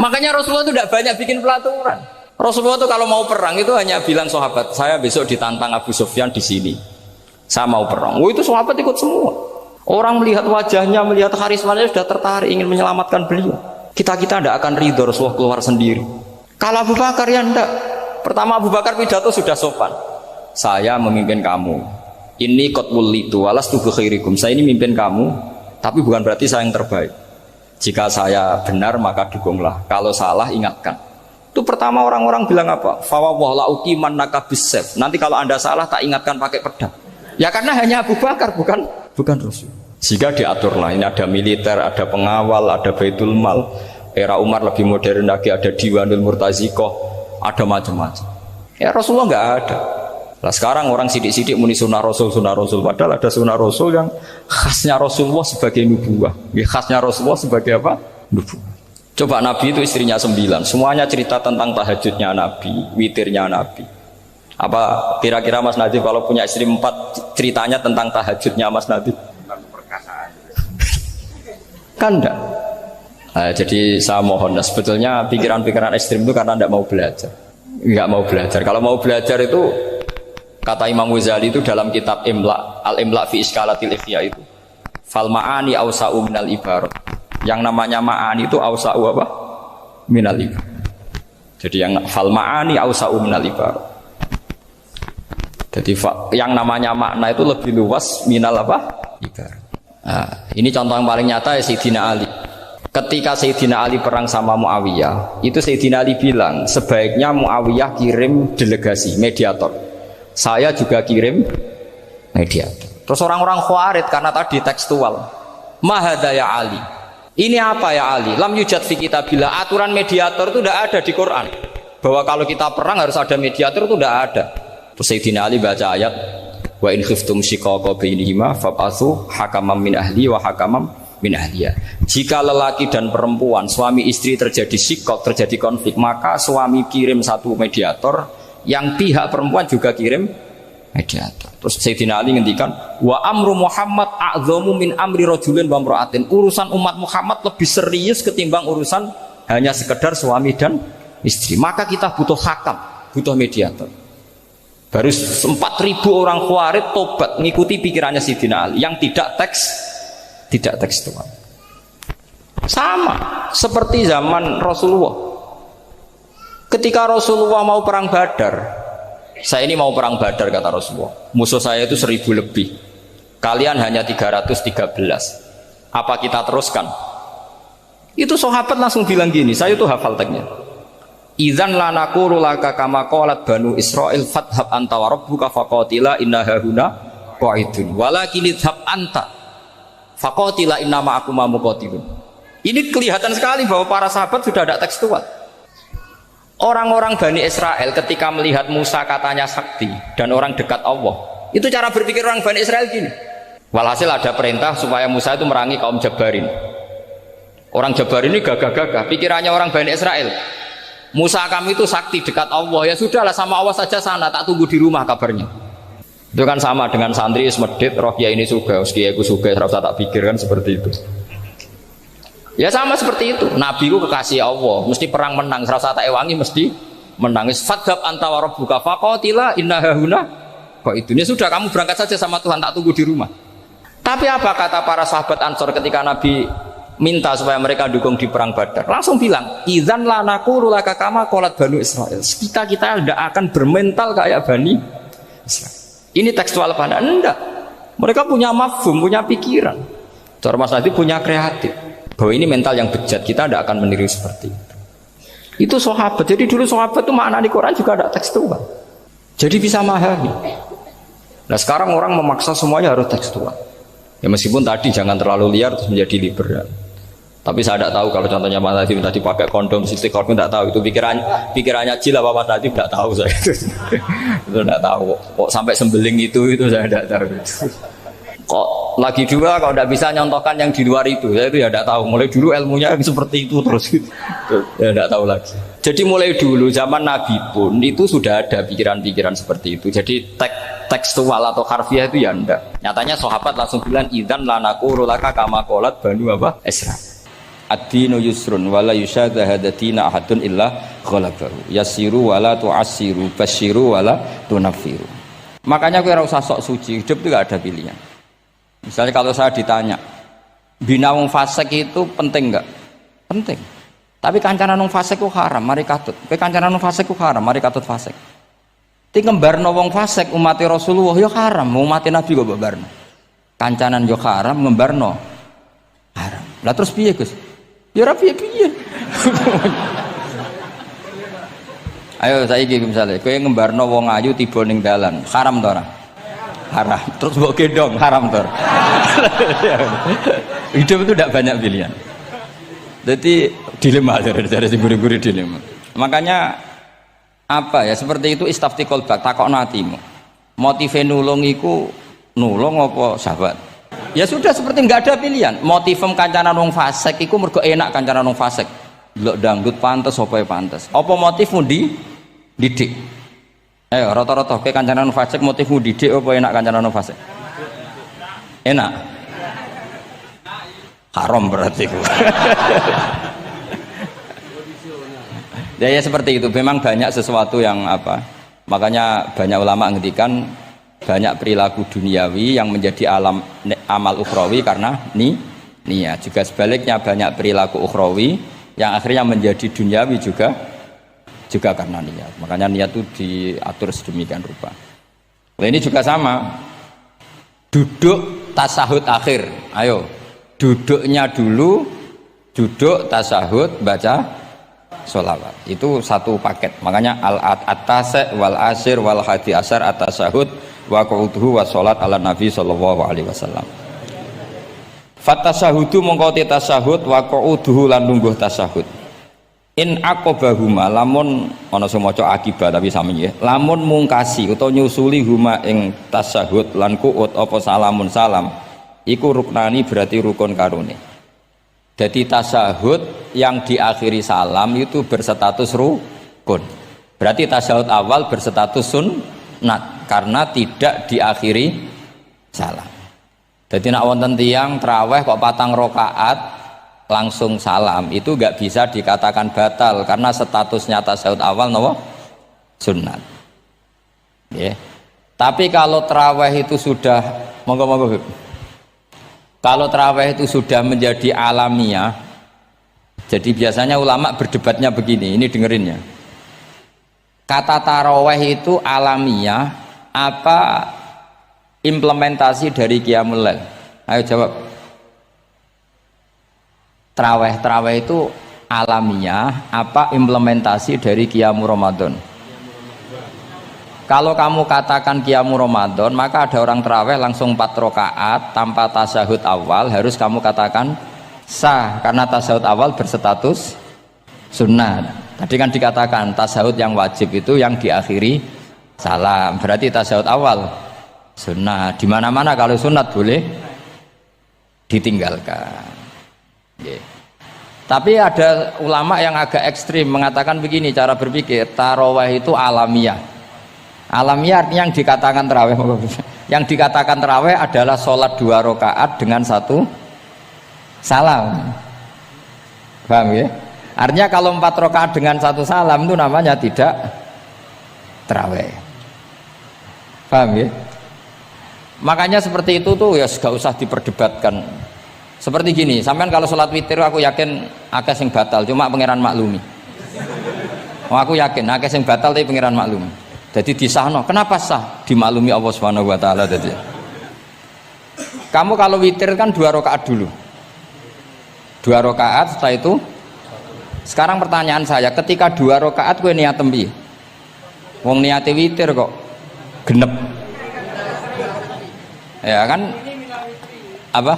makanya Rasulullah itu tidak banyak bikin pelaturan. Rasulullah itu kalau mau perang itu hanya bilang sahabat, saya besok ditantang Abu Sufyan di sini. Saya mau perang. Oh, itu sahabat ikut semua. Orang melihat wajahnya, melihat karismanya sudah tertarik ingin menyelamatkan beliau. Kita tidak akan ridho Rasulullah keluar sendiri. Kalau Abu Bakar ya enggak. Pertama Abu Bakar pidato sudah sopan. Saya memimpin kamu. Ini qatwul litu walastu bi khairikum. Saya ini memimpin kamu, tapi bukan berarti saya yang terbaik. Jika saya benar maka dukunglah. Kalau salah ingatkan. Itu pertama orang-orang bilang apa? Fa wallahu uqiman nakabisef. Nanti kalau Anda salah tak ingatkan pakai pedang. Ya karena hanya Abu Bakar bukan Rasul. Jika diaturlah ini ada militer, ada pengawal, ada baitul mal. Era Umar lebih modern lagi, ada Diwanul Murtazikoh, ada macam-macam. Ya Rasulullah nggak ada. Nah sekarang orang sidik-sidik muni sunnah Rasul, padahal ada sunnah Rasul yang khasnya Rasulullah sebagai nubuwah. Ya, khasnya Rasulullah sebagai apa? Nubuwah. Coba Nabi itu istrinya 9, semuanya cerita tentang tahajudnya Nabi, witirnya Nabi. Apa kira-kira Mas Nadif kalau punya istri 4 ceritanya tentang tahajudnya Mas Nadif? Kan enggak. Nah, jadi saya mohon, sebetulnya pikiran-pikiran ekstrim itu karena tidak mau belajar. Enggak mau belajar. Kalau mau belajar itu kata Imam Ghazali itu dalam kitab Imla, Al-Imla fi Iskalatil Ikhya itu. Fal ma'ani awsa'u minal ibarat. Yang namanya ma'ani itu awsa'u apa? Minal ibarat. Jadi yang fal ma'ani awsa'u minal ibarat. Jadi yang namanya makna itu lebih luas minal apa? Ibarat. Nah, ini contoh yang paling nyata ya Sayyidina Ali. Ketika Sayyidina Ali perang sama Muawiyah, itu Sayyidina Ali bilang sebaiknya Muawiyah kirim delegasi mediator. Saya juga kirim mediator. Terus orang-orang Khawarij karena tadi tekstual. Mahadha ya Ali. Ini apa ya Ali? Lam yujad fi kitabillah. Aturan mediator itu tidak ada di Quran. Bahwa kalau kita perang harus ada mediator itu tidak ada. Terus Sayyidina Ali baca ayat wa in khiftum shiqaqa bainihima fab'atsu hakaman min ahli wa hakaman min ahliya. Jika lelaki dan perempuan suami istri terjadi shiqaq, terjadi konflik, maka suami kirim satu mediator, yang pihak perempuan juga kirim mediator. Terus Sayyidina Ali ngendikan wa amru Muhammad a'dhamu min amri rajulin wa imra'atin. Urusan umat Muhammad lebih serius ketimbang urusan hanya sekedar suami dan istri. Maka kita butuh hakam, butuh mediator. Baru 4.000 orang Khawarij tobat mengikuti pikirannya Sayyidina Ali yang tidak tekstual. Sama seperti zaman Rasulullah. Ketika Rasulullah mau perang Badar, saya ini mau perang Badar kata Rasulullah. Musuh saya itu 1.000 lebih. Kalian hanya 313. Apa kita teruskan? Itu sahabat langsung bilang gini, saya itu hafal teksnya. Idzan la naqulu laka kama qalat banu Israil fathab anta wa rabbuka faqatila inna hahuna qaidun walakin idhab anta faqatila inna ma'akum muqatilun. Ini kelihatan sekali bahwa para sahabat sudah ada tekstual. Orang-orang Bani Israel ketika melihat Musa katanya sakti dan orang dekat Allah, itu cara berpikir orang Bani Israel gini. Walhasil ada perintah supaya Musa itu merangi kaum Jabarin. Orang Jabarin ini gagah-gagah, pikirannya orang Bani Israel. Musa kami itu sakti dekat Allah, ya sudahlah sama Allah saja sana, tak tunggu di rumah kabarnya. Itu kan sama dengan santri semedit, roh kiai ini suga, kiai aku suga, terus tak pikirkan seperti itu. Ya sama seperti itu. Nabi ku kekasih Allah, mesti perang menang, serasa tak ewangi mesti menangis. Fadhab anta wa rabbuka faqatila inna hahuna qaidun. Ya sudah kamu berangkat saja sama Tuhan, tak tunggu di rumah. Tapi apa kata para sahabat Ansor ketika Nabi minta supaya mereka dukung di perang Badar? Langsung bilang, idzan la naqulu laka kama qalat banu Israil. Kita tidak akan bermental kayak Bani Israil. Ini tekstual apa enggak? Mereka punya mafhum, punya pikiran. Cara Mas Nadif punya kreatif. Bahwa ini mental yang bejat, kita tidak akan meniru seperti itu. Itu sahabat. Jadi dulu sahabat itu makna di Quran juga ada tekstual. Jadi bisa memahami. Nah sekarang orang memaksa semuanya harus tekstual. Ya meskipun tadi jangan terlalu liar terus menjadi liberal. Tapi saya tidak tahu kalau contohnya Mas Nadif tadi pakai kondom, sistem kondom tidak tahu. Itu pikirannya Jil apa Mas Nadif tidak tahu saya. Itu tidak tahu. Kok sampai sembeling itu saya tidak tahu. Kok lagi dua kalau tidak bisa nyontohkan yang di luar itu, saya itu ya tidak tahu. Mulai dulu ilmunya seperti itu terus gitu. Ya tidak tahu lagi. Jadi mulai dulu zaman Nabi pun itu sudah ada pikiran-pikiran seperti itu. Jadi tekstual atau harfiah itu ya enggak. Nyatanya sahabat langsung bilang idzan lanaku laka kama qalat banu apa? Isra. Ad-dinu yusrun wala yusyadha hadatina ahadun illa ghalabahu. Yasiru wala tu'assiru basyiru wala tunaffiru. Makanya kowe ora usah sok suci, hidup itu enggak ada pilihan. Misalnya kalau saya ditanya, bina wong fasik itu penting enggak? Penting. Tapi kancanan wong fasik ku haram, mari katut. Kowe kancanan wong fasik ku haram, mari katut fasik. Ti ngembarno wong fasik umat Rasulullah ya haram, umat Nabi kok mbarno. Kancanan yo haram, ngembarno haram. Lah terus piye, Gus? Ya ora piye-piye. Ayo saiki misale kowe ngembarno wong ayu tiba ning dalan, haram ta ora? Haram. Terus mbok gendong, haram to. Hidup itu tidak banyak pilihan. Jadi dilema dari guru-guru dilema. Makanya apa ya seperti itu istafti qalbak takokno atimu. Motive nulung iku nulung apa sahabat? Ya sudah seperti enggak ada pilihan. Motivem kancanan wong fasik iku mergo enak kancanan wong fasik. Delok dangdut pantes apa ya pantes. Apa motifmu didik? Ayo rata-rata ke kancanan fasik motifmu didik apa enak kancanan fasik? Enak. Haram berarti ku. Ya seperti itu. Memang banyak sesuatu yang apa? Makanya banyak ulama ngendikan banyak perilaku duniawi yang menjadi amal ukhrawi karena niat. Juga sebaliknya banyak perilaku ukhrawi yang akhirnya menjadi duniawi juga karena niat. Makanya niat itu diatur sedemikian rupa. Nah, ini juga sama. Duduk tasahud akhir. Ayo, duduknya dulu, duduk tasahud, baca sholawat. Itu satu paket. Makanya al-atase wal asir wal hadi asar at-tasahud wa qu'uduhu wa sholat ala nabi sallallahu alaihi wasallam. Fatasahudu mongko tasahud wa qu'uduhu lan lungguh tasahud. In aqobahuma lamun ana sing maca akibah tapi sami ya. Lamun mungkasi utawa nyusuli huma ing tasahud lan qu'ud apa salamun salam iku ruknani berarti rukun karone. Jadi tasahud yang diakhiri salam itu berstatus rukun. Berarti tasahud awal berstatus sunnat karena tidak diakhiri salam. Jadi nak wonten tiyang traweh kok 4 rakaat langsung salam itu enggak bisa dikatakan batal karena statusnya tasawuf awal nopo sunnat. Ya. Tapi kalau tarawih itu sudah monggo kalau tarawih itu sudah menjadi alamiah, jadi biasanya ulama berdebatnya begini, ini dengerin ya. Kata tarawih itu alamiah apa implementasi dari qiyamul lail? Ayo jawab. Tarawih itu alamiah apa implementasi dari qiyamul Ramadan? Kalau kamu katakan qiyamul Ramadan, maka ada orang tarawih langsung 4 rakaat tanpa tasyahud awal, harus kamu katakan sah karena tasyahud awal berstatus sunnah. Tadi kan dikatakan tasyahud yang wajib itu yang diakhiri salam, berarti tasyahud awal sunnah. Di mana-mana kalau sunat boleh ditinggalkan. Yeah. Tapi ada ulama yang agak ekstrim mengatakan begini cara berpikir, tarawih itu alamiah. Alamiah artinya yang dikatakan tarawih, yang dikatakan tarawih adalah sholat 2 rakaat dengan 1 salam. Paham ya? Artinya kalau 4 rakaat dengan 1 salam itu namanya tidak tarawih. Paham ya? Makanya seperti itu tuh ya gak usah diperdebatkan. Seperti gini, sampean kalau sholat witir aku yakin akeh sing batal, cuma pangeran maklumi. Oh, aku yakin akeh sing batal tapi pangeran maklumi. Jadi disahno, kenapa sah? Dimaklumi Allah Subhanahu wa taala tadi. Kamu kalau witir kan 2 rakaat dulu. 2 rakaat setelah itu. Sekarang pertanyaan saya, ketika 2 rakaat kowe niat tembi. Wong niate witir kok genep. Ya kan? Apa?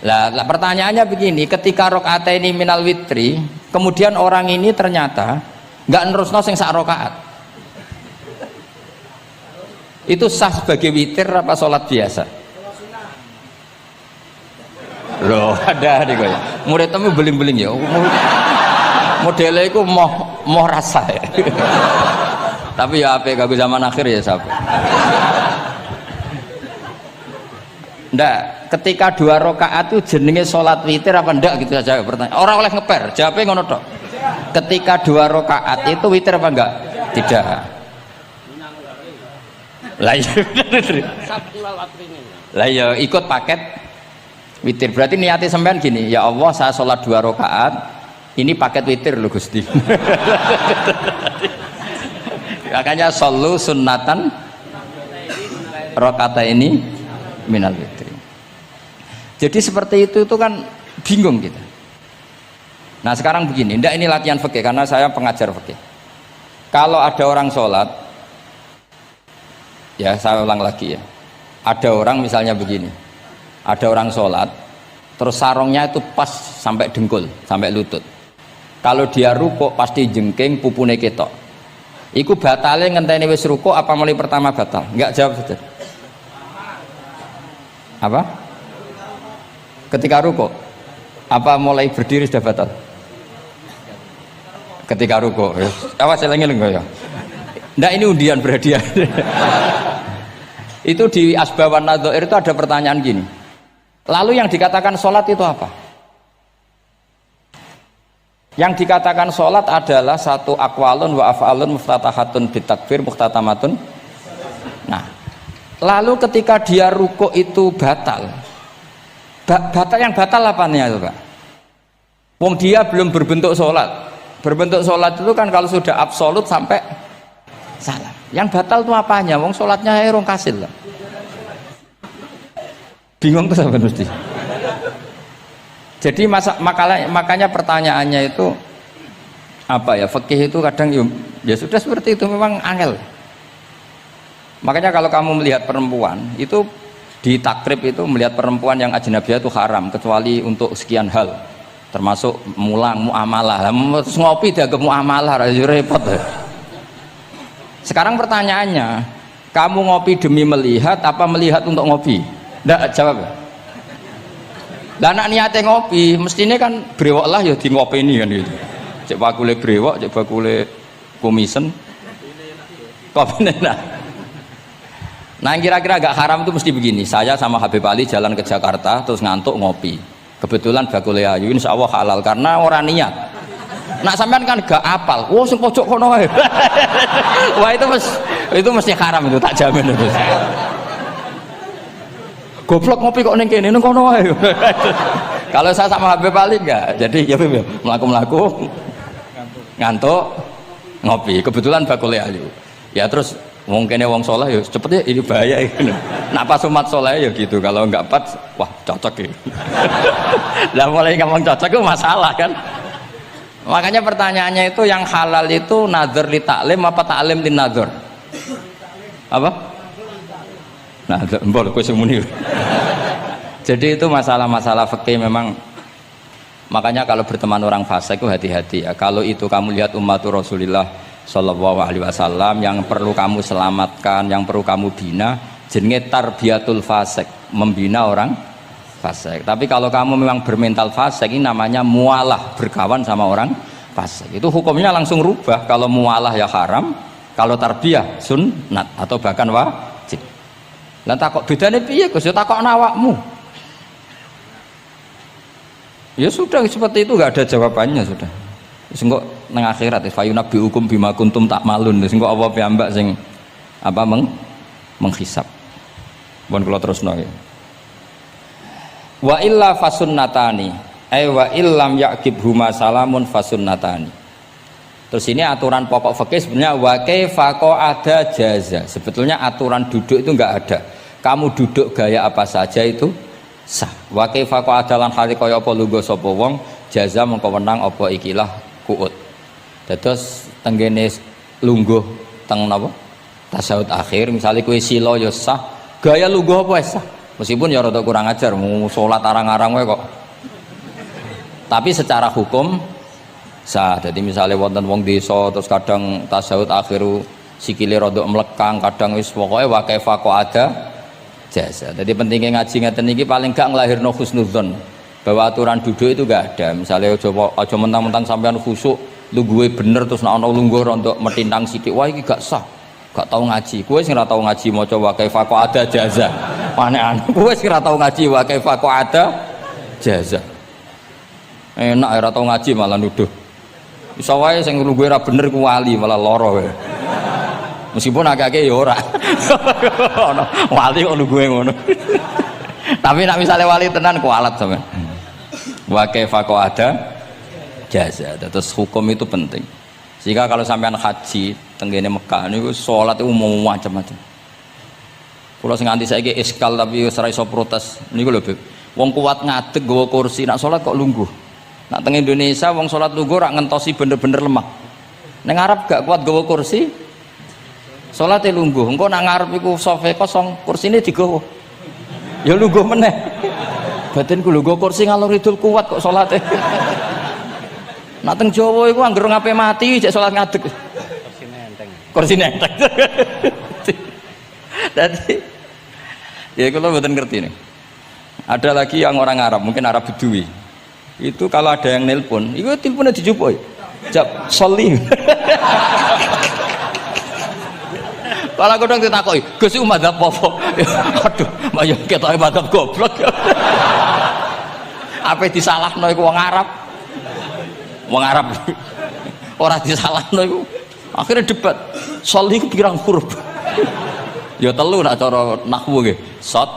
Lah pertanyaannya begini, ketika rakaat ini minal witri, kemudian orang ini ternyata nggak nerusno sing sak rakaat, itu sah sebagai witir apa sholat biasa? Loh, ada nih kok. Murid temu beling-beling ya. Modelnya itu mau rasa ya. Tapi ya apa kagak zaman akhir ya sapa. Ndak, ketika 2 rakaat itu jenenge salat witir apa ndak gitu saja pertanyaan. Orang oleh ngeper, jawabnya ngono tok. Ketika 2 rakaat itu witir apa enggak? Tidak. Lah iya bener. Lah iya ikut paket witir. Berarti niatnya sampean gini, ya Allah saya sholat 2 rakaat, ini paket witir loh Gusti. Makanya shollu sunnatan rakaata ini minal witri. Jadi seperti itu kan bingung kita. Nah sekarang begini, ndak ini latihan fikih karena saya pengajar fikih. Kalau ada orang sholat, ya saya ulang lagi ya, ada orang misalnya begini, ada orang sholat terus sarungnya itu pas sampai dengkul, sampai lutut. Kalau dia rukuk pasti jengking pupune ketok. Iku batale ngenteni wis rukuk apa mulai pertama batal? Enggak, jawab saja. Apa? Ketika rukuk apa mulai berdiri sudah batal? Ketika rukuk. Awas eling-eling ya. Ndak ini undian berhadiah. Itu di Asbawan Nadhair itu ada pertanyaan gini. Lalu yang dikatakan sholat itu apa? Yang dikatakan sholat adalah satu akwalun wa af'alun muftatahatun bitakbir muhtatamatun. Nah, lalu ketika dia rukuk itu batal. Batal yang batal apanya itu Pak? Wong dia belum berbentuk sholat. Berbentuk sholat itu kan kalau sudah absolut sampai salam. Yang batal itu apanya? Wong sholatnya erong kasil lah. Bingung tuh sahabat mesti. Jadi makanya pertanyaannya itu apa ya? Fikih itu kadang ya sudah seperti itu, memang angel. Makanya kalau kamu melihat perempuan itu di takrib itu melihat perempuan yang ajnabiyah itu haram kecuali untuk sekian hal, termasuk muamalah. Terus ngopi dianggap muamalah, repot. Sekarang pertanyaannya, kamu ngopi demi melihat apa melihat untuk ngopi? Nggak jawab. Lah anak niatnya ngopi, mestinya kan brewok lah ya di ngopi ini kan gitu. Cek bakule brewok, cek bakule komisen. Kopi enak. Nah kira-kira agak haram itu mesti begini. Saya sama Habib Ali jalan ke Jakarta terus ngantuk ngopi. Kebetulan bakule ayu insya Allah halal karena orang niat. Nak sampean kan gak apal. Wah sing pojok kono wae. Wah itu mesti haram itu tak jamin itu. Goblok ngopi kok ning kene ning kono wae. Kalau saya sama Habib Ali enggak. Jadi ya mlaku-mlaku ngantuk ngopi. Kebetulan bakule ayu. Ya terus mungkin wong soleh ya cepet ya ini bahaya ini. Nak pas umat soleh ya gitu. Kalau enggak pas wah cocok ya. Lah mulai ngomong cocok itu masalah kan. Makanya pertanyaannya itu yang halal itu nazar li taklim apa taklim li nazar? Apa? Nah, mbok kowe semuni. Jadi itu masalah-masalah fikih memang. Makanya kalau berteman orang fasik itu hati-hati ya. Kalau itu kamu lihat umatur Rasulullah sallallahu alaihi wasallam yang perlu kamu selamatkan, yang perlu kamu bina, jenenge tarbiyatul fasik, membina orang fasik. Tapi kalau kamu memang bermental fasik, ini namanya mualah, berkawan sama orang fasik. Itu hukumnya langsung rubah. Kalau mualah ya haram, kalau tarbiyah sunnat atau bahkan wajib. Lah takok bedane piye Gus? Ya takokno awakmu. Ya sudah seperti itu, enggak ada jawabannya sudah. Wis engko nang akhirat fayunabbi hukum bima kuntum tak malun. Wis engko apa piyambak sing apa menghisab. Mun kula terusno ya. Wa illa fasunnatani. Wa illam yaqib huma salamun fasunnatani. Terus ini aturan pokok fikih sebenarnya wa kaifa qa'ada jaza. Sebetulnya aturan duduk itu enggak ada. Kamu duduk gaya apa saja itu sah. Wa kaifa qa'ada lan hale kaya apa lungguh sapa wong jaza mengko wenang apa ikilah kuut. Dados tenggene lungguh teng napa? Tasyahud akhir misalnya kowe sila ya sah, gaya lungguh apa sah. Meskipun ya rada kurang ajar mau salat arang-arang wae kok. Tapi secara hukum sah. Jadi misalnya wonten wong desa terus kadang tasyahud akhiru sikile rada mlekang, kadang wis pokoke wa kaifa ada jasa. Jadi pentingnya ngaji ngeten iki paling gak nglahirno husnudzon. bahwa aturan duduk itu gak ada. Misalnya aja mentang-mentang sampean khusyuk lu gue bener terus nak ono lungguh untuk metintang sithik, wah iki gak sah. Gak tau ngaji. Kowe sing ora tau ngaji maca wa kaifa ada jaza. Aneh-aneh. Kowe sing ora tau ngaji wa kaifa ada jaza. Enak ora tau ngaji malah nuduh. Iso wae sing lungguh ora bener ku wali malah lara wae. Meskipun agak-agak ya ora. Ono wali kok lungguhe ngono. Tapi nak misalnya wali tenan kualat sampean. Wa kaifa ada jaza. Terus hukum itu penting. Sehingga kalau sampean haji tenggene Mekah niku salat itu mau macam-macam. Kula sing nganti saiki iskal tapi wis ora iso protes. Niku lho, Beb. Wong kuat ngadeg nggawa kursi nak salat kok lungguh. Nak teng Indonesia wong salat lungguh rak ngentosi bener-bener lemah. Ning Arab gak kuat nggawa kursi. Salate lungguh. Engko nak ngarep iku sofa kosong, kursine digawa. Ya lungguh meneh. Batinku lho nggawa kursi ngalor idul kuat kok salate. Nak teng Jawa iku anggere ngape mati cek salat ngadeg. Kursine enteng. Jadi ya kalau mboten ngerti nih. Ada lagi yang orang Arab, mungkin Arab Bedui. Itu kalau ada yang nelpon, itu teleponnya dijupuk. Jap soli. Kalau aku dong ditakoki, Gus iku madzhab apa? Aduh, mbaya ketoke madzhab goblok. Apa disalahno iku wong Arab? Wong Arab. Ora disalahno iku. Akhirnya debat. Soli iku pirang huruf? Ya telu nak cara nahwu nggih. Shot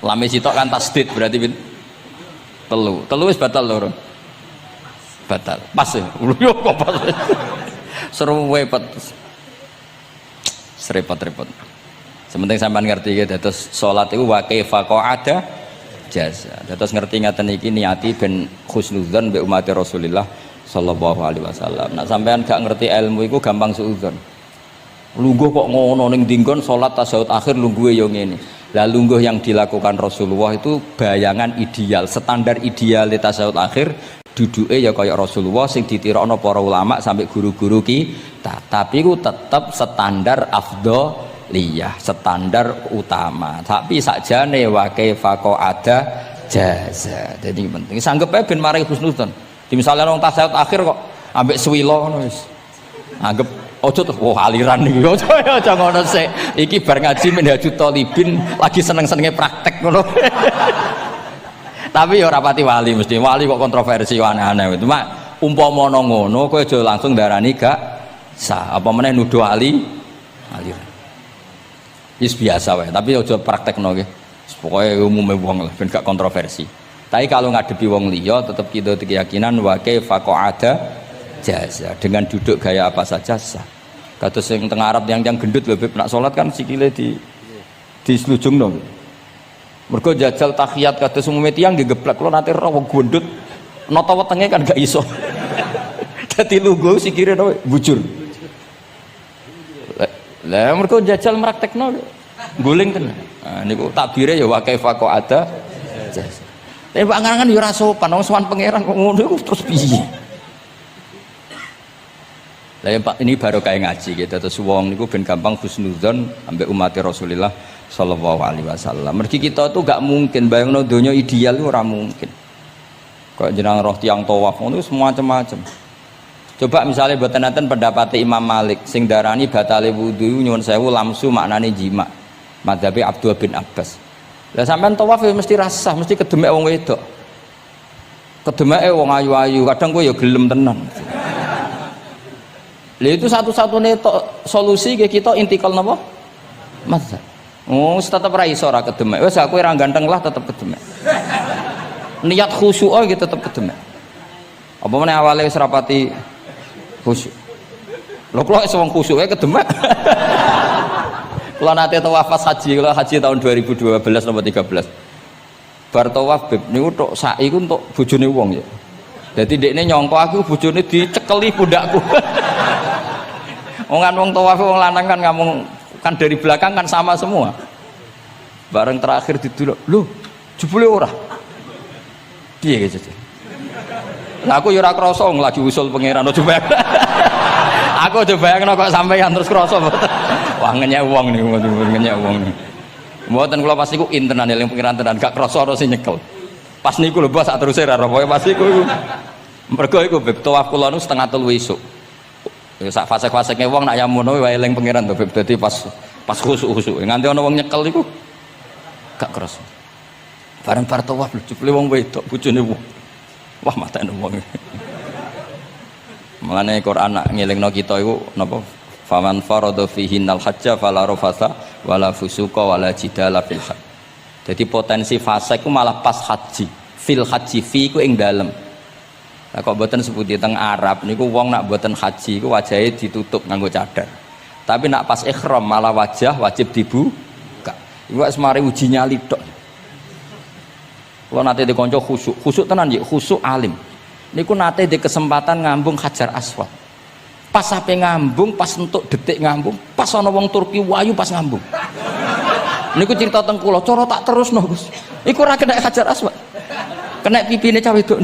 lame sitok kan tasdid berarti telu. Telu wis batal lho. Batal. Pas ya. Yo kok pas. Seru repot. Serepot-repot. Sementing sampean ngerti gitu, terus salat itu wa kaifa ada jaza. Terus ngerti ngaten iki niati ben husnudzon mbek umat Rasulullah sallallahu alaihi wasallam. Nah sampean gak ngerti ilmu iku gampang suudzon. Lungguh kok ngono ning dinggon salat tasyahud akhir lungguhe yo ngene. Lah lungguh yang dilakukan Rasulullah itu bayangan ideal, standar ideal tasyahud akhir duduke ya kaya Rasulullah sing ditirakno para ulama sampai guru-guru kita. Tapi ku tetap standar afdholiyah, standar utama. Tapi sakjane wa kaifa ada jaza. Jadi penting. Sanggep ae ben maring husnudzon. Di misalnya orang tasyahud akhir kok ambek swilo ngono wis. Anggap ojo tuh, wah aliran nih, ojo ngono sih. Iki bar ngaji Minhajut Thalibin lagi seneng-senenge praktek ngono. Tapi ya rapati wali mesti wali kok kontroversi aneh-aneh. Cuma umpama ngono, kowe aja langsung darani gak sah. Apa meneh nuduh aliran. Wis biasa wae, tapi aja praktekno nggih. Pokoke umume wong lah ben gak kontroversi. Tapi kalau ngadepi wong liya tetap kita keyakinan wa kaifa ada jaza dengan duduk gaya apa saja sah. Kados sing teng Arab yang gendut lho Beb nak salat kan sikile di slujungno. Mergo jajal tahiyat kados umume tiyang nggih geblek kula nate ora wong gendut nata wetenge kan gak iso. Dadi lungguh sikire bujur. Lah mergo jajal praktekno guling tenan. Nah niku takbire ya wa kaifa ada jaza. Tapi Pak Ngangan ya ora sopan, wong sowan pangeran kok ngono iku terus piye? Lah Pak ini baru kayak ngaji gitu, terus wong niku ben gampang husnudzon ambek umat Rasulullah sallallahu alaihi wasallam. Mergi kita tuh gak mungkin bayangno donya ideal itu ora mungkin. Kok jeneng roh tiyang tawaf ngono semua macam-macam. Coba misalnya mboten enten pendapat Imam Malik sing darani batale wudu nyuwun sewu lamsu maknane jima. Madzhabe Abdul bin Abbas. Lah sampean tawaf ya mesti rasah, mesti kedemek wong wedok. Kedemeke wong ayu-ayu, kadang kowe ya gelem tenan. Lah itu satu-satunya solusi ke kita intikal napa? Mazhab. Oh, tetep ra iso ora kedemek. Wis aku ora ganteng lah tetep kedemek. Niat khusyuk iki tetep kedemek. Apa meneh awale wis rapati khusyuk. Lho kok wis wong khusyuke kedemek. Kalau nanti tawaf haji, kalau haji tahun 2012 nomor 13 bar tawaf Beb niku tok saiki ku untuk bojone wong ya. Dadi dekne nyangka aku bojone dicekeli pundakku. Wong kan wong tawaf wong lanang kan ngomong kan dari belakang kan sama semua. Bareng terakhir diduluk, lho jebule ora. Piye gitu. Nah aku ya ora krasa lagi usul pangeran coba. Aku coba bayangno kok sampeyan terus krasa mboten. Wah ngenyek wong niku, ngenyek wong niku. Mboten kula pasti ku intenan eling pengiran tenan, gak krasa ana sing nyekel. Pas niku lho bos sak teruse ra pokoke pas iku. Mergo iku beb tawaf kula nu setengah 3 esuk. Ya sak fase-faseke wong nak yamono wae eling pangeran to beb dadi pas khusuk-khusuk. Nganti ana wong nyekel iku gak keras. Bareng bar tawaf jebule wong wedok bojone wong. Wah matane wong. Mulane Quran nak ngelingno kita iku napa? Faman farada fihinnal hajja fala rafasa wala fusuqa wala jidala fil hajj. Jadi potensi fase ku malah pas haji. Fil haji fi ku ing dalem. Lah kok mboten sebuti teng Arab niku wong nak mboten haji iku wajahe ditutup nganggo cadar. Tapi nak pas ihram malah wajah wajib dibuka. Iku wis mari uji nyali tok. Kula nate di kanca khusuk tenan nggih, khusuk alim. Niku nate di kesempatan ngambung Hajar Aswad. Pas sampe ngambung, pas entuk detik ngambung, pas ana wong Turki wayu pas ngambung. Niku cerita teng kula, cara tak terusno Gus. Iku ora kena Hajar Aswad. Kena pipine cah wedok.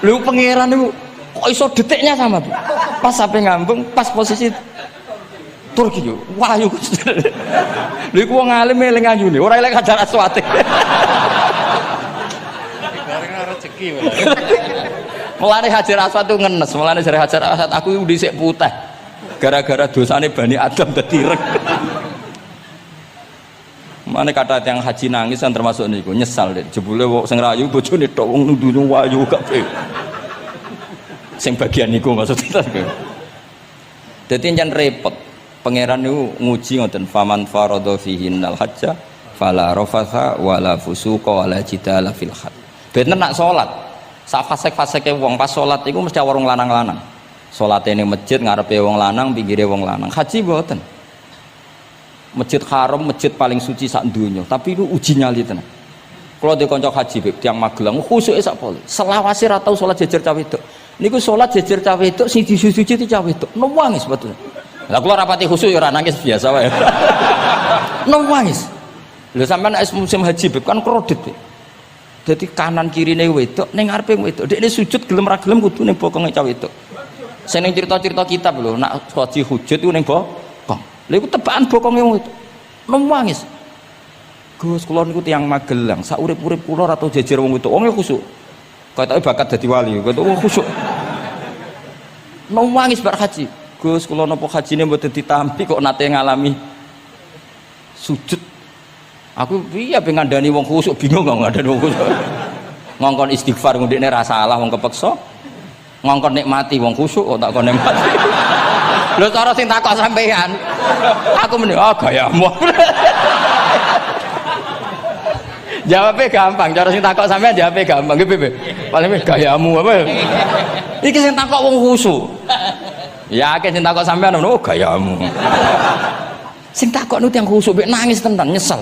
Lho pangeran niku kok iso detiknya sama tuh. Pas sampe ngambung, pas posisi Turki yo wayu Gus. Lha iku wong alim eling ayune, ora eling Hajar Aswad. Rezeki. Mulane Hajar Aswad itu ngenes, mulane jare Hajar Aswad aku dhisik putih. Gara-gara dosane Bani Adam dadi ireng. Mane kata yang haji nangis kan termasuk niku nyesal deh. Jebule wong sing rayu bojone tok wong nundune wayu kabeh. Sing bagian niku maksudnya. Dadi jan repot. Pangeran niku nguji ngoten faman farada fihinnal hajja fala rafatha wala fusuqa wala jidala fil hajj. Bener nak salat. Sak fasek-faseke wong pas salat iku mesti warung lanang-lanang. Salate ning masjid ngarepe wong lanang, pinggire wong lanang. Haji mboten. Masjid Haram, masjid paling suci sak donya, tapi itu uji nyali tenan. Kalau di kanca haji beb tiyang Magelang khusuke sak poli. Selawase ra tau salat jejer cah wedok. Niku salat jejer cah wedok sing disuci cah wedok. Nangis betul. Lah kula rapati khusuk ya ora nangis biasa wae. Nangis. Lho sampean nek musim haji beb kan kredit. Dadi kanan kirine wedok ning ngarepe wedok. Dekne sujud gelem ra gelem kudu ning bokonge cah wedok. Sing ning cerita-cerita kitab lho, nak haji hujud ku ning bokong. Lha iku tebakan bokonge wong wedok. Nangis. Gus kula niku tiyang Magelang, sak urip-urip kula ora tau jejer wong wedok. Wong khusuk. Kayake bakat dadi wali, kok wong khusuk. Nangis bar haji. Gus kula napa hajine mboten ditampi kok nate ngalami sujud. Aku piye ben ngandani wong khusuk bingung kok ngandani wong khusuk. Ngongkon istighfar ngundekne ra salah wong kepeksa. Ngongkon nikmati wong khusuk kok tak kon nikmati. Lho cara sing takok sampean. Aku meni gayamu. Jawabnya gampang, cara sing takok sampean jawabnya gampang. Nggih piye? Paling gayamu apa? Iki sing takok wong khusuk. Ya akeh sing takok sampean gayamu. Sing takok nu tiyang khusuk mek nangis tenan nyesel.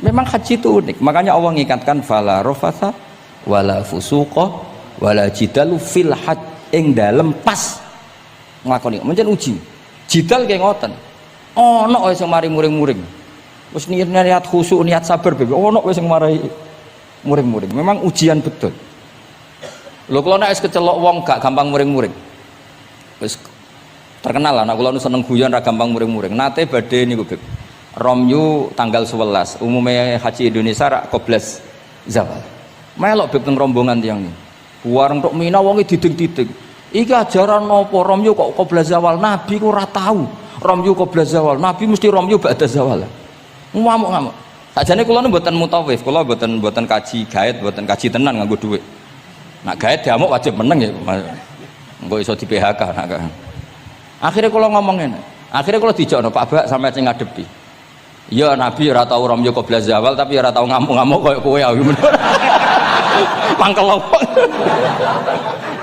Memang haji itu unik, makanya Allah ngikatkan fala rafatha wala fusuqa wala jidalu fil hajj ing dalem pas nglakoni. Mencen uji. Jidal kaya ngoten. Ana sing mari muring-muring. Wis niat khusuk, niat sabar bebe. Ana wis sing mari muring-muring. Memang ujian betul. Lho kula nek wis kecelok wong gak gampang muring-muring. Wis terkenal lah nek kula seneng guyon ra gampang muring-muring. Nate badhe niku beb. Romyu tanggal 11 umumnya haji Indonesia rak koblas zawal melok beb teng rombongan tiyang ni wareng tok Mina wonge diding-diding iki ajaran napa Romyu kok koblas zawal nabi ku ora tau Romyu koblas zawal nabi mesti Romyu ba'da zawal ngamuk-ngamuk sajane kula mboten mutawif kula mboten kaji gaet mboten kaji tenan nganggo dhuwit nak gaet diamuk wajib meneng ya engko iso di PHK nak akhirnya kula ngomong ngene akhirnya kula dijakno Pak Bak sampe sing ngadepi. Ya Nabi ora tau Romyo koblas zawal tapi ora tau ngamuk-ngamuk koyo kowe ya. Mangkel opo.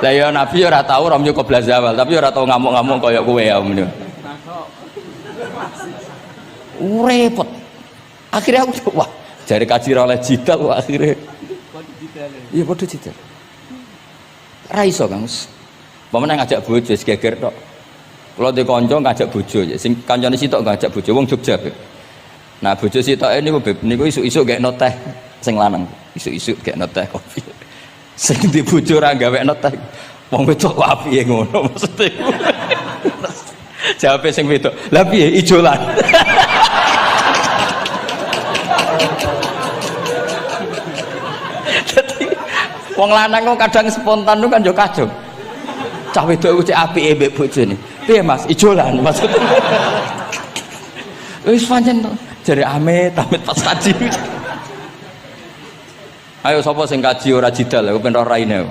Lah ya Nabi ora tau Romyo koblas zawal tapi ora tau ngamuk-ngamuk koyo kowe ya ngono. Repot. Akhirnya aku wah, jare kaji oleh jidal akhirnya. Iya padha jidal. Ra iso Kang. Pamane ngajak bojo wis geger tok. Kula de kanca ngajak bojo ya sing kancane sitok ngajak bojo wong Jogja. Nah bojo sitoke niku isuk-isuk gekno teh sing lanang. Isuk-isuk gekno teh kopi. Sing di bojo ora gawekno teh. Wong wedok kok piye ngono maksude. Jawabe sing wedok, "Lah piye ijolan?" Wong lanang kok kadang spontan lu kan yo kacau. Cah wedok cek apike mbek bojone. Piye Mas? Ijolan maksudnya. Wis pancen jare amit pas kaji. Ayo sapa sing kaji ora jidal aku ben ora raine.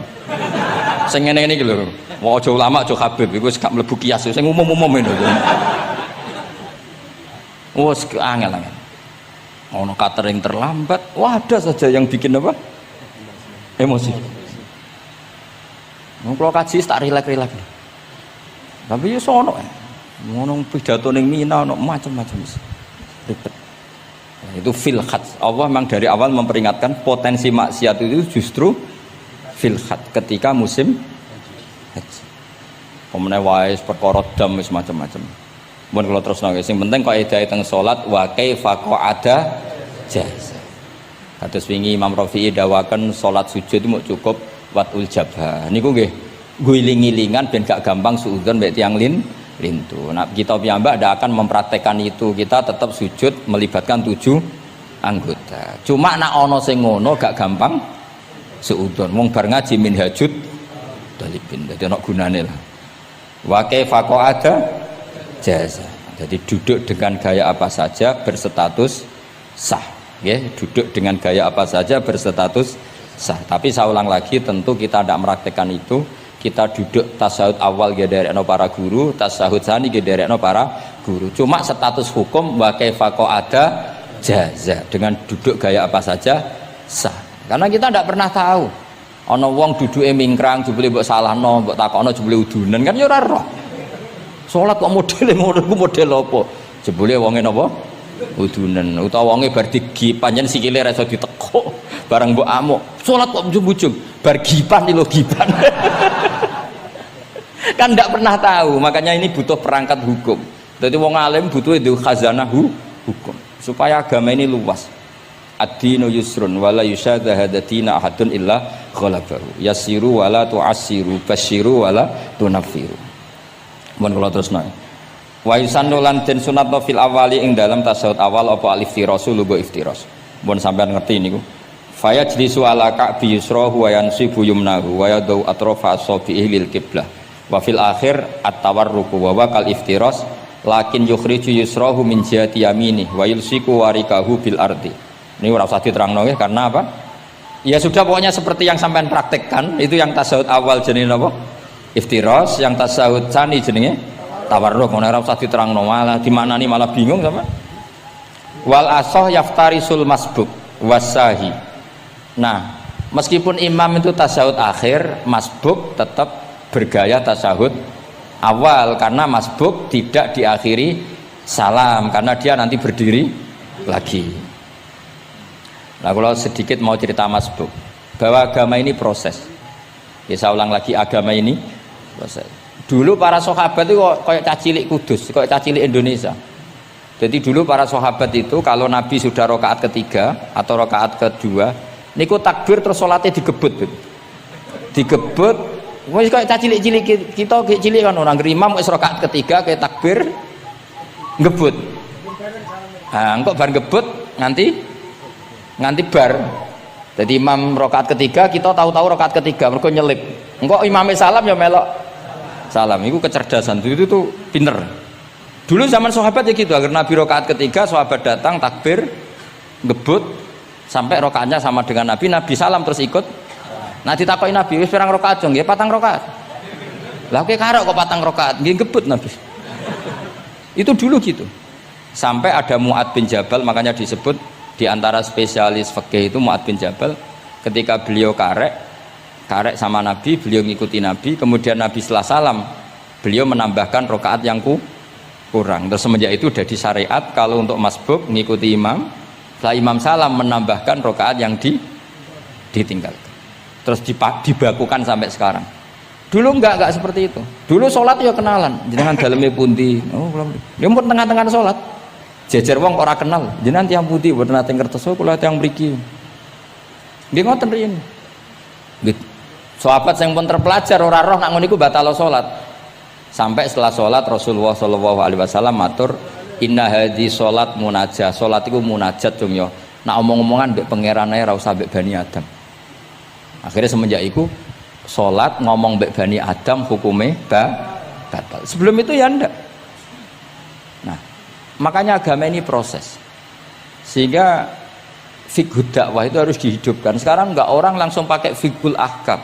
Sing ngene iki lho. Wong aja ulama aja Habib iku wis gak mlebu kias sing umum-umum ngono. Wes angel-angel. Ono catering terlambat, wah ada saja yang bikin apa? Emosi. Kalau kaji tak rilek-rilek. Tapi ya sono ngono pidato ning Mina ono macam-macam ribet. Nah, itu fil khat. Allah memang dari awal memperingatkan potensi maksiat itu justru fil khat ketika musim haji. Pemene wae perkara dam wis macam-macam. Mun kalau terus nangis, yang penting kaidah teng salat wa kaifa qa'ada jaz. Kados wingi Imam Rafi'i dawaken salat sujud itu cukup watul jabha. Niku nggih guling-gilingan ben gak gampang suudzon mbek tiyang lintu. Nah, kita piyambak ndak akan mempraktekkan itu. Kita tetap sujud melibatkan 7 anggota. Cuma nak ana sing ngono gak gampang suudzon. Wong bar ngaji minhajud dalibin. Dadi ana gunane lah. Wa kaifa qa'ada jaza. Jadi duduk dengan gaya apa saja berstatus sah, ya. Duduk dengan gaya apa saja berstatus sah. Tapi saya ulang lagi, tentu kita tidak meraktekkan itu. Kita duduk tasahud awal gederekno para guru, tasahud sani gederekno para guru. Cuma status hukum wa kaifa qa'ada jaza, dengan duduk gaya apa saja sah. Karena kita tidak pernah tahu. Ana wong duduke mingkrang jebule mbok salahno, mbok takokno jebule udunan kan ya ora roh. Salat kok modele ngono ku model apa? Jebule wonge napa? Udunen. Utawa wonge bar digi panjen sikile ra iso ditekuk. Bareng mbok amuk. Salat kok ujug-ujug bar gipan lho gipan. Kan ndak pernah tahu, makanya ini butuh perangkat hukum. Jadi wong alim butuh itu khazanah hukum supaya agama ini luas. Ad-dinu yusrun wala yusyadahadatina ahadun illa ghalabahu. Yasiru wala tu'assiru, basyiru wala tunaffiru. Mun kula terusno. Wa yusannu lan den sunatno fil awali ing dalam tasawuf awal apa al-iftirasu lugo iftiras. Mun sampean ngerti niku. Fa yajlisu ala ka'bi yusrahu wa yansibu yumnahu wa yadau atrafa asabihi lil qiblah. Wa fil akhir at-tawarruku wa kal iftiras lakin yukhriju yusrahu min jihati yamini wa yulsiku warikahu bil ardi. Ini ora usah diterangno nggih karena apa? Ya sudah pokoknya seperti yang sampean praktekkan, itu yang tasawuf awal jenenge napa? Iftiras, yang tasawuf tsani jenenge tawarruk. Ora usah diterangno malah dimaknani malah bingung sama. Wal asah yaftarisul masbuk wasahi. Nah, meskipun imam itu tasawuf akhir, masbuk tetap bergaya tasawuf awal karena masbuk tidak diakhiri salam karena dia nanti berdiri lagi. Nah, kalau sedikit mau cerita masbuk bahwa agama ini proses. Ya, saya ulang lagi, agama ini proses. Dulu para sahabat itu kayak cacilik Kudus, kayak cacilik Indonesia. Jadi dulu para sahabat itu kalau Nabi sudah rakaat ketiga atau rakaat kedua, niku takbir terus sholatnya digebut. Digebut, wis kayak cacilik-cilik kita kayak cilik kan orang imam wis rakaat ketiga kayak takbir ngebut. Nah, engkau bar ngebut nganti bar. Jadi imam rakaat ketiga kita tahu-tahu rakaat ketiga mergo nyelip. Engkau imamnya salam ya melok salam. Itu kecerdasan itu tuh pinter. Dulu zaman sahabat ya gitu, agar Nabi rakaat ketiga sahabat datang takbir ngebut sampai rakaatnya sama dengan Nabi salam terus ikut. Nah ditakoki Nabi wis pirang rakaat jong nggih 4 rakaat. Lah kowe karok kok 4 rakaat nggih ngebut Nabi. Itu dulu gitu. Sampai ada Mu'ad bin Jabal, makanya disebut di antara spesialis fikih itu Mu'ad bin Jabal, ketika beliau karek sama Nabi, beliau ngikuti Nabi, kemudian Nabi setelah salam beliau menambahkan rakaat yang kurang. Terus semenjak itu jadi syariat kalau untuk masbuk ngikuti imam, setelah imam salam menambahkan rakaat yang ditinggalkan. Terus dibakukan sampai sekarang. Dulu enggak seperti itu. Dulu sholat ya kenalan, jenengan daleme pundi. Oh, ya pun tengah-tengah sholat. Jejer wong ora kenal, jenengan tiyang pundi mboten nate ngertos kula tiyang mriki. Nggih ngoten riyen. Nggih. Sahabat yang pun terpelajar ora roh nak ngono iku batal salat. Sampai setelah salat Rasulullah sallallahu alaihi wasallam matur, "Inna hadhi salat munajah." Salat iku munajat dong ya. Nak omong-omongan mbek pangeran ae ora usah mbek Bani Adam. Akhirnya semenjak itu sholat ngomong mbek Bani Adam hukumnya batal. Sebelum itu ya ndak. Nah, makanya agama ini proses. Sehingga fiqhud dakwah itu harus dihidupkan. Sekarang enggak orang langsung pakai fiqhul ahkam.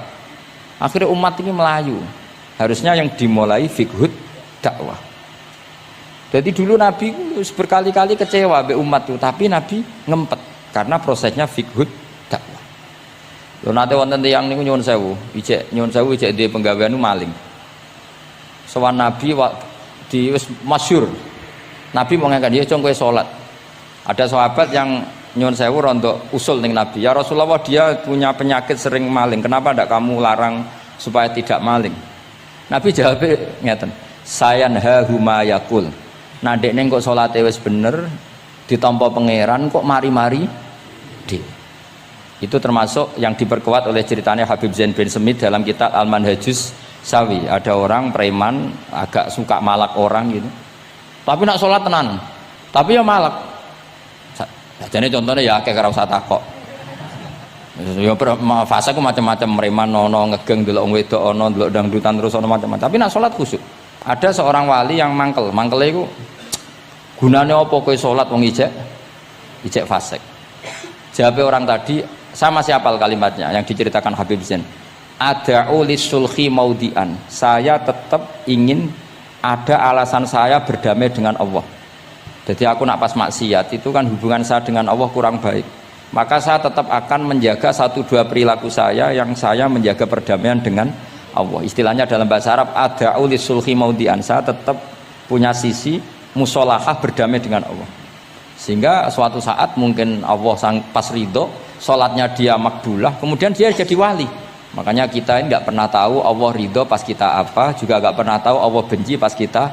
Akhirnya umat ini melayu. Harusnya yang dimulai fiqhud dakwah. Jadi dulu Nabi berkali-kali kecewa be umat itu, tapi Nabi ngempet karena prosesnya fiqhud dakwah. Lho nate wonten tiyang niku nyuwun sewu, ijek di penggawean maling. Sowan Nabi di wis masyhur. Nabi mau ngangkat dia kowe salat. Ada sahabat yang nyuwun sewu rontok usul ning Nabi. Ya Rasulullah, dia punya penyakit sering maling. Kenapa ndak kamu larang supaya tidak maling? Nabi jawab ngeten. Sayanhahu ma yaqul. Nah dekne kok salate wis bener ditampa pangeran kok mari-mari di. Itu termasuk yang diperkuat oleh ceritanya Habib Zain bin Smith dalam kitab Al-Manhajus Sawi. Ada orang preman agak suka malak orang gitu. Tapi nak sholat tenan. Tapi ya malak. Jadi contohnya ya kayak ora usah takok. Ya fase ku macam-macam preman ono ngegeng delok wong wedok ono delok dangdutan terus ono macam-macam. Tapi nak sholat khusyuk. Ada seorang wali yang mangkele iku gunane apa kowe sholat wong ijek fasik. Jawab orang tadi, saya masih hafal kalimatnya yang diceritakan Habib Zain. Ada'u lisulhi maudian. Saya tetap ingin ada alasan saya berdamai dengan Allah. Jadi aku nak pas maksiat itu kan hubungan saya dengan Allah kurang baik. Maka saya tetap akan menjaga 1-2 perilaku saya yang saya menjaga perdamaian dengan Allah. Istilahnya dalam bahasa Arab ada'u lisulhi maudian. Saya tetap punya sisi musolahah berdamai dengan Allah. Sehingga suatu saat mungkin Allah pas ridho, sholatnya dia makbulah, kemudian dia jadi wali. Makanya kita ini nggak pernah tahu Allah ridho pas kita apa, juga nggak pernah tahu Allah benci pas kita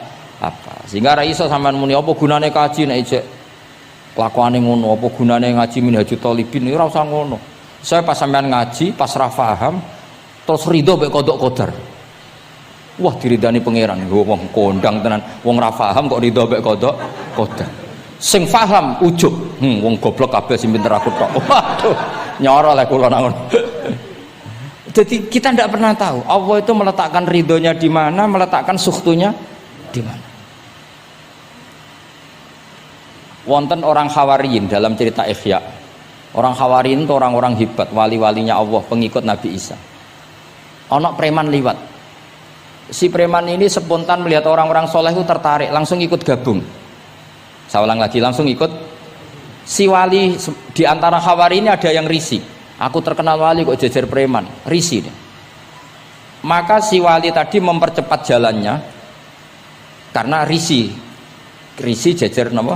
apa. Sehingga ra iso sampean muni apa gunane kaji nek ijek kelakuane ngono, apa gunane ngaji Minhajut Thalibin ora usah ngono. Saya pas sampean ngaji, pas ra paham, terus ridho mek kodok qadar. Wah diridani pangeran, wong kondang tenan, wong ra paham kok ridho mek kodok qadar. Sing paham ujug, wong goblok kabeh sing pinter aku tok. Waduh, nyoro lek kula nang ngono. Jadi kita tidak pernah tahu Allah itu meletakkan ridhonya di mana, meletakkan sukhtunya di mana. Wonten orang Hawariyin dalam cerita Ihya. Orang Hawariyin itu orang-orang hebat, wali-walinya Allah, pengikut Nabi Isa. Ono preman liwat. Si preman ini spontan melihat orang-orang soleh itu tertarik, langsung ikut gabung. Saya ulang lagi, langsung ikut. Si wali di antara Hawari ini ada yang risih. Aku terkenal wali kok jejer preman, risih deh. Maka si wali tadi mempercepat jalannya karena risih jejer nama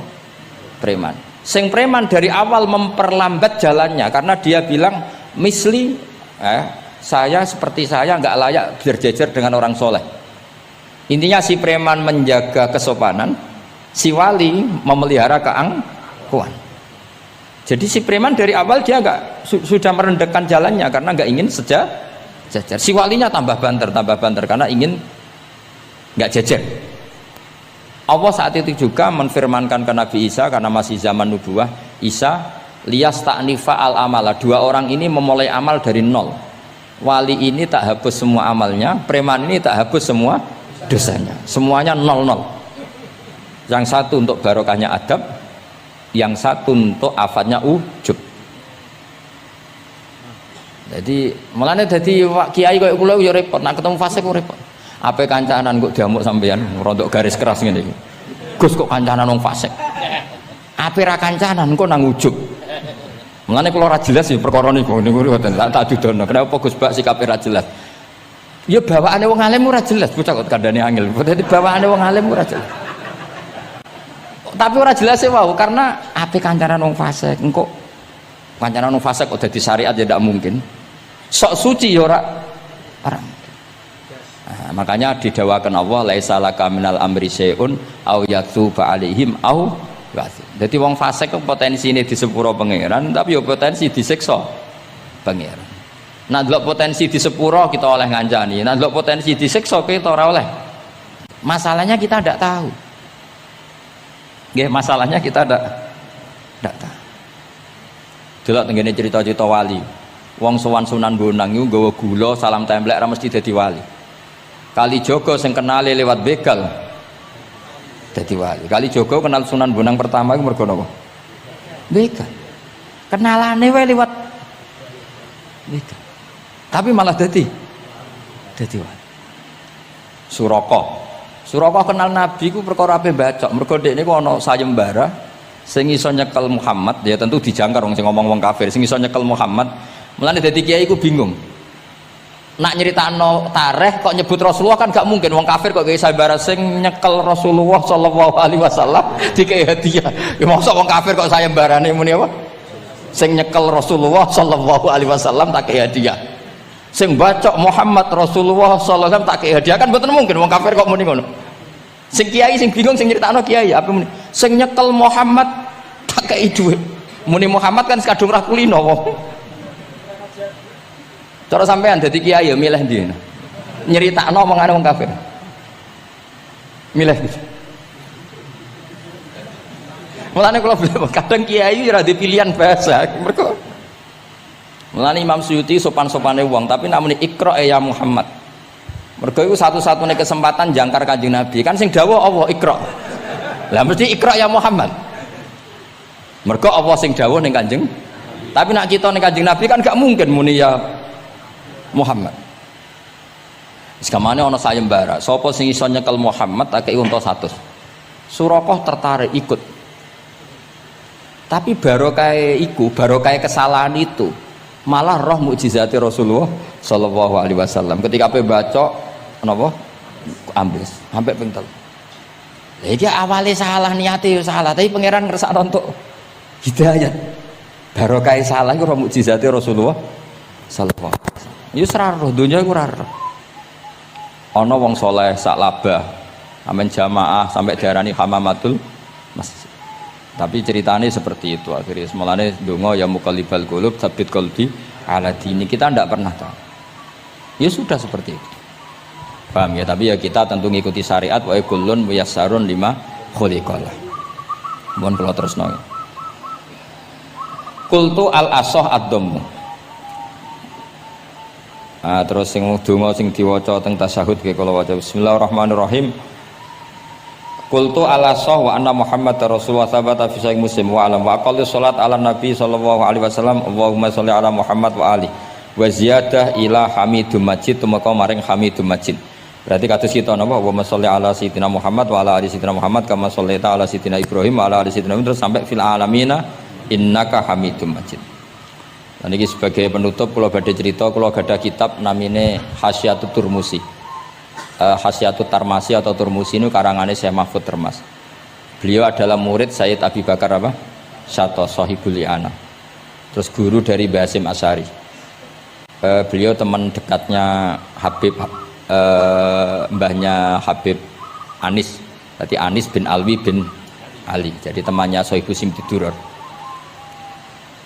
preman. Sing preman dari awal memperlambat jalannya karena dia bilang misli saya seperti saya nggak layak berjejer dengan orang soleh. Intinya si preman menjaga kesopanan, si wali memelihara keangkuhan. Jadi si preman dari awal dia sudah merendahkan jalannya karena nggak ingin sejajar. Si walinya tambah banter karena ingin nggak jejer. Allah saat itu juga menfirmankan ke Nabi Isa karena masih zaman nubuah, Isa liyas ta'nifa al amala. 2 orang ini memulai amal dari nol. Wali ini tak hapus semua amalnya, preman ini tak hapus semua dosanya. Semuanya 0-0. Yang satu untuk barokahnya adab, yang satu untuk afatnya ujub. Jadi mulane dadi kiai koyo kula yo repot, nak ketemu fase kok repot. Ape kancanan kok diamuk sampean rontok garis keras ngene iki. Gus kok kancanan wong fasik. Ape ra kancanan kok nang ujub. Mulane kula ora jelas ya perkara niku mboten tak dudono. Kenapa Gus Bak sikape ra jelas? Ya bawaane wong alim ora jelas, bocah kok kandhane angel. Dadi bawaane wong alim ora jelas. Tapi ora jelas e wau karena ape kancanan wong fasik. Engko kancanan wong fasik kok dadi syariat ya ndak mungkin. Sok suci ya ora. Nah, makanya didawakan Allah laisa laka minal amri syai'un au yatuba alaihim au ya'dzib. Jadi wong fasik potensi ini disepuro pangeran tapi ya potensi disiksa pangeran. Nah delok potensi disepuro kita oleh ngancani, nah delok potensi disiksa kita ora oleh. Masalahnya kita tidak tahu. Nggih, masalahnya kita tidak tahu. Delok tengene cerita-cerita wali. Wong sowan Sunan Bonang iku nggawa gula salam templek ra mesti dadi wali. Kalijaga sing kenale lewat begal dadi wali. Kalijaga kenal Sunan Bonang pertama iku mergo napa? Begal. Kenalane wae lewat begal. Tapi malah dadi wali. Suraka kenal Nabi ku perkara ape bacok. Mergo dekne ku ana sayembara sing iso nyekel Muhammad, ya tentu dijangkar wong sing ngomong wong kafir, sing iso nyekel Muhammad. Mulane dadi kiai ku bingung. Nak nyeritakno tarikh kok nyebut Rasulullah kan gak mungkin wong kafir kok kiai sayembara sing nyekel Rasulullah sallallahu alaihi wasallam dikei hadiah. Ya mosok wong kafir kok sayembarane muni apa? Sing nyekel Rasulullah sallallahu alaihi wasallam tak kei hadiah. Sing bacok Muhammad Rasulullah sallallahu alaihi wasallam tak kei hadiah kan mboten mungkin wong kafir kok muni ngono. Sing kiai sing bingung sing nyeritakno kiai apa muni? Sing nyekel Muhammad tak kei dhuwit. Muni Muhammad kan sekadung ra kulino wong. Cara sampean dadi kiai ya milih ndi? Nyeritakno omongane wong kafir. Milih. Mulane kula bilang kadang kiai ora di pilihan bahasa. Mergo mulane Imam Suyuti sopan-sopane wong, tapi namune Iqra ya Muhammad. Mergo iku satu-satunya kesempatan jangkar Kanjeng Nabi. Kan sing dawuh Allah Iqra. Lah mesti Iqra ya Muhammad. Mergo Allah sing dawuh ning Kanjeng. Tapi nak kita ning Kanjeng Nabi kan gak mungkin muni ya Muhammad. Sekamane ana sayembara, sapa sing iso nyekel Muhammad tak kei unta 100. Suraka tertarik ikut. Tapi barokah iku, barokah kesalahan itu malah roh mukjizat Rasulullah sallallahu alaihi wasallam. Ketika ape baca napa ambles sampai ping 3. Lah iki awale salah niate ya salah, tapi pangeran ngersakno untuk hidayat. Barokah salah iku roh mukjizat Rasulullah sallallahu alaihi wasallam. Ya seraro dunia iku ora. Ana wong saleh sak labah amen jamaah sampai diarani hamamatul masjid. Tapi ceritanya seperti itu akhirnya semalane donga ya muqallibal qulub tsabit qalbi ala dini. Kita ndak pernah tahu. Ya sudah seperti itu. Paham ya? Tapi ya kita tentu ngikuti syariat wa kullun muyassarun lima khuliqalah. Mohon kula terusno. Qultu al asah ad-dhammu. Terus sing donga sing diwaca teng tasyahud nggih kula waca bismillahirrahmanirrahim. Qultu ala sah wa anna Muhammad Rasulullah sabata fi sahih Muslim wa alam wa aqallu salat ala nabi sallallahu alaihi wasallam Allahumma sholli ala Muhammad wa ali wa ziyadah ila hamidum majid tumeka maring hamidum majid. Berarti kados kita napa wa sholli ala sayyidina Muhammad wa ala ali sayyidina Muhammad kama shollaita ala sayyidina Ibrahim wa ala ali sayyidina Ibrahim terus sampai fil alamina innaka hamidum majid. Dan ini sebagai penutup kalau badhe cerita kalau ada kitab namine Hasyatut Turmusi. Hasyatut Tarmasi atau Turmusi ini karangannya Syekh Mahfud Termas. Beliau adalah murid Sayyid Abi Bakar apa? Syato Sohibul Li'ana. Terus guru dari Basim Asyari. Beliau teman dekatnya Habib mbahnya Habib Anis. Berarti Anis bin Alwi bin Ali. Jadi temannya Sohibu Simtiduror.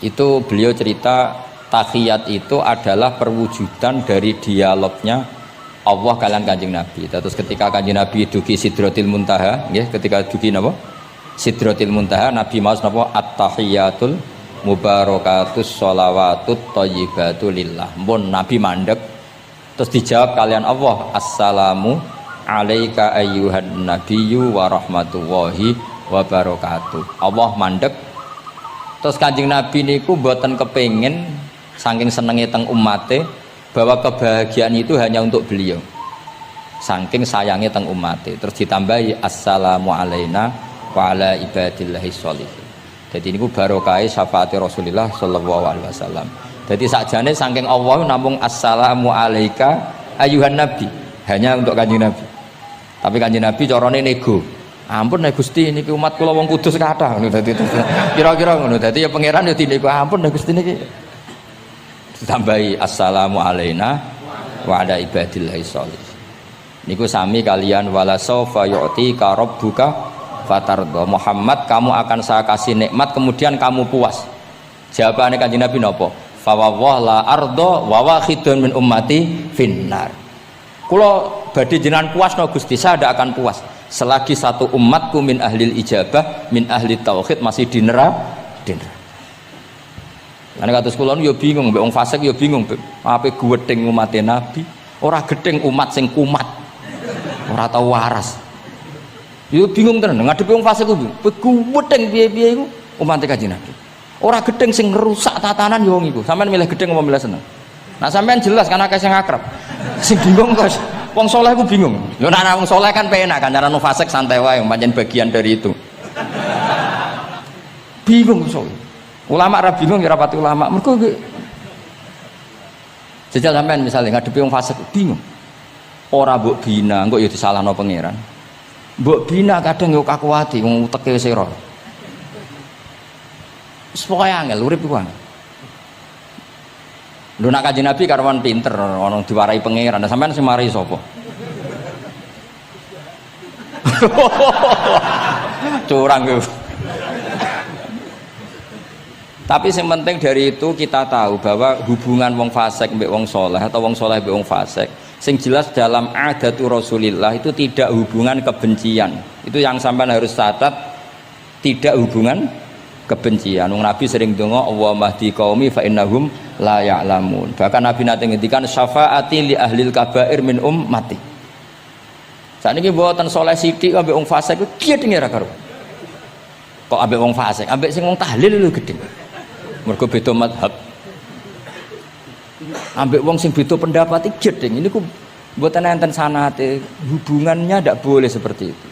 Itu beliau cerita tahiyat itu adalah perwujudan dari dialognya Allah kalian Kanjeng Nabi. Terus ketika Kanjeng Nabi dugi Sidratil Muntaha, ya, ketika dugi napa? Sidratil Muntaha Nabi maos napa? At-tahiyatul mubarakatus sholawatut thayyibatu lillah. Mun Nabi mandek terus dijawab kalian Allah, Assalamu alayka ayyuhan nabiyyu wa rahmatullahi wa barakatuh. Allah mandek. Terus Kanjeng Nabi niku mboten kepengin saking senenge teng umate bahwa kebahagiaan itu hanya untuk beliau. Saking sayangnya teng umate. Terus ditambahi assalamu alaina wa ala ibadillahi sholihin. Jadi niku barokah syafaat Rasulullah sallallahu alaihi wasallam. Jadi sakjane saking Allah namung assalamu alaika ayuhan nabi, hanya untuk Kanjeng Nabi. Tapi Kanjeng Nabi carane nego. Ampun nek Gusti niki umat kula wong kudus kathah ngono dadi kira-kira ngono. Dadi ya pangeran ya dinego ampun nek Gusti niki ditambahi assalamu alaina wa ala ibadillahi sholih. Niku sami kalian wala saufa yu'tika rabbuka fatarda. Muhammad kamu akan saya kasih nikmat kemudian kamu puas. Jawabannya Kanjeng Nabi napa? Fa wallah la arda wa wahidun min ummati finnar. Kula badhe jenengan puas no Gusti, saya tidak akan puas selagi satu umatku min ahlil ijabah min ahli tauhid masih di neraka. Ane kados kula yo bingung, mbek wong fasik yo bingung, ape gedeng umat Nabi, ora gedeng umat sing kumat. Ora tau waras. Yo bingung tenan ngadepi wong fasik ku gedeng piye-piye iku umat Kanjeng Nabi. Ora gedeng sing ngerusak tatanan yo wong iku. Sampeyan milih gedeng apa milih seneng? Nah sampeyan jelas kan akeh sing akrab. Sing bingung kok wong saleh ku bingung. Lho nek wong saleh kan penak kan cara wong fasik santai wae pancen bagian dari itu. Bingung soalnya. Ulama ra bingung ya rapati ulama. Mergo jajal sampean misalnya ngadepi wong fasik bingung. Ora mbok bina, engko ya disalahno pangeran. Mbok bina kadang yo kakuwati wong uteke wis ora. Wis pokoke angel urip iku angel. Lho nak Kanjeng Nabi karwan pinter ana diwarai pangeran. Sampean sing mari sapa? Curang yo. Tapi yang penting dari itu kita tahu bahwa hubungan wong fasik mbek wong soleh atau wong soleh mbek wong fasik sing jelas dalam adatu Rasulillah itu tidak hubungan kebencian. Itu yang sampean harus catat, tidak hubungan kebencian. Wong Nabi sering donga Allahumma hdi qaumi fa innahum la ya'lamun. Bahkan Nabi nate ngendikan syafaati li ahlil kabair min ummati. Sakniki mboten soleh sithik ambek wong fasik ku gedhe ra karo. Kok ambek wong fasik, ambek sing wong tahlil lho gedhe. Mergo beda madhab ambek wong sing beda pendapat iki jeding ini ku mboten enten sanate, hubungannya tidak boleh seperti itu.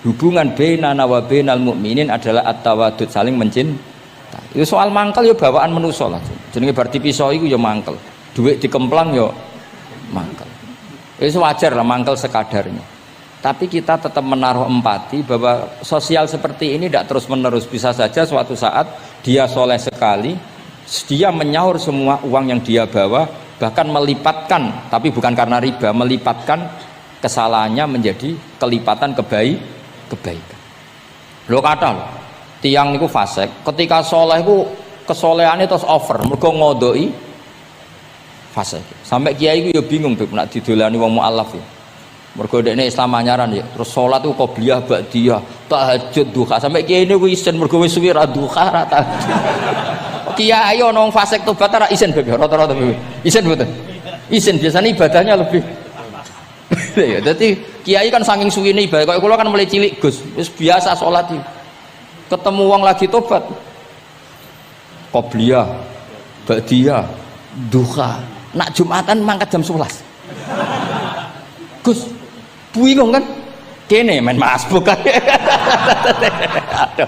Hubungan bainana wa bainal mukminin adalah at-tawaddud, saling mencintai. Itu soal mangkel ya bawaan manusa lah. Jenenge bar dipisah iku ya mangkel. Duit dikemplang ya mangkel. Itu wajar lah mangkel sekadarnya. Tapi kita tetap menaruh empati bahwa sosial seperti ini tidak terus menerus. Bisa saja suatu saat dia soleh sekali, dia menyaur semua uang yang dia bawa, bahkan melipatkan, tapi bukan karena riba, melipatkan kesalahannya menjadi kelipatan kebaikan. Lo kata lo, tiang niku fasik, ketika soleh itu kesolehannya terus over, mergo ngodoi fasik. Sampai kiai itu ya bingung tuh, nak didolani wong mualaf ya. Mergo dekne Islam anyaran ya, terus salat ku qobliyah ba'diyah, tahajud duha. Sampai kiai niku isen mergo wis suwi ra duha ra tahajud. Kiai ana wong fasik tobat ra isen beb rata-rata beb. Isen mboten. Isen biasanya ibadahnya lebih. Ya dadi kiai kan saking suwine ibadah. Kaya kula kan mulai cilik Gus, wis biasa salat iki. Ketemu wong lagi tobat. Qobliyah, ba'diyah, duha. Nak Jumatan mangkat jam 11. Gus bingung kan kene main masbuk kan. Aduh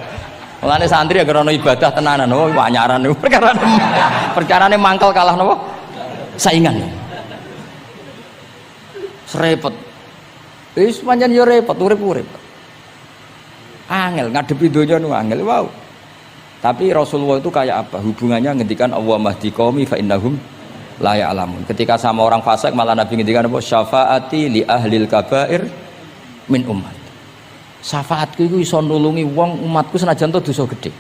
mulane santri agar ono ibadah tenanan oh anyaran niku perkarane mangkel kalah napa saingan repot wis pancen yo repot urip-urip angel ngadepi donya nu angel wow. Tapi Rasulullah itu kayak apa hubungannya ngendikan Allahumma hdi qaumi fa innahum la ya'lamun. Ketika sama orang fasik malah Nabi ngendikan apa syafaati li ahlil kabair min ummat. Syafaatku iku iso nulungi wong umatku senajan to dosa gedhe.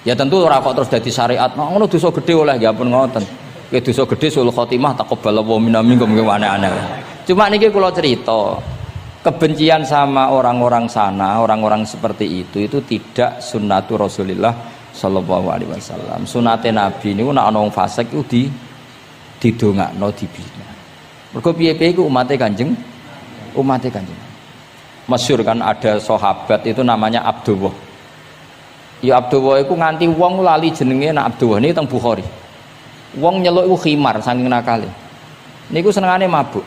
Ya tentu ora kok terus dadi syariat. Nah, ngono dosa gedhe oleh ya pun ngoten. Ki dosa gedhe sul khotimah taqabbalallahu minna minkum aneh-aneh. Cuma niki kula cerita kebencian sama orang-orang sana, orang-orang seperti itu tidak sunnatur Rasulillah sallallahu alaihi wasallam. Sunate Nabi niku nek ana wong fasik iku didongakno dibina. Mergo piye-piye iku umate Kanjeng. Masyhur kan ada sahabat itu namanya Abdullah. Ya Abdullah iku nganti wong lali jenenge nak Abdullah niki teng Bukhari. Wong nyeluk iku khimar saking nakale. Niku senengane mabuk.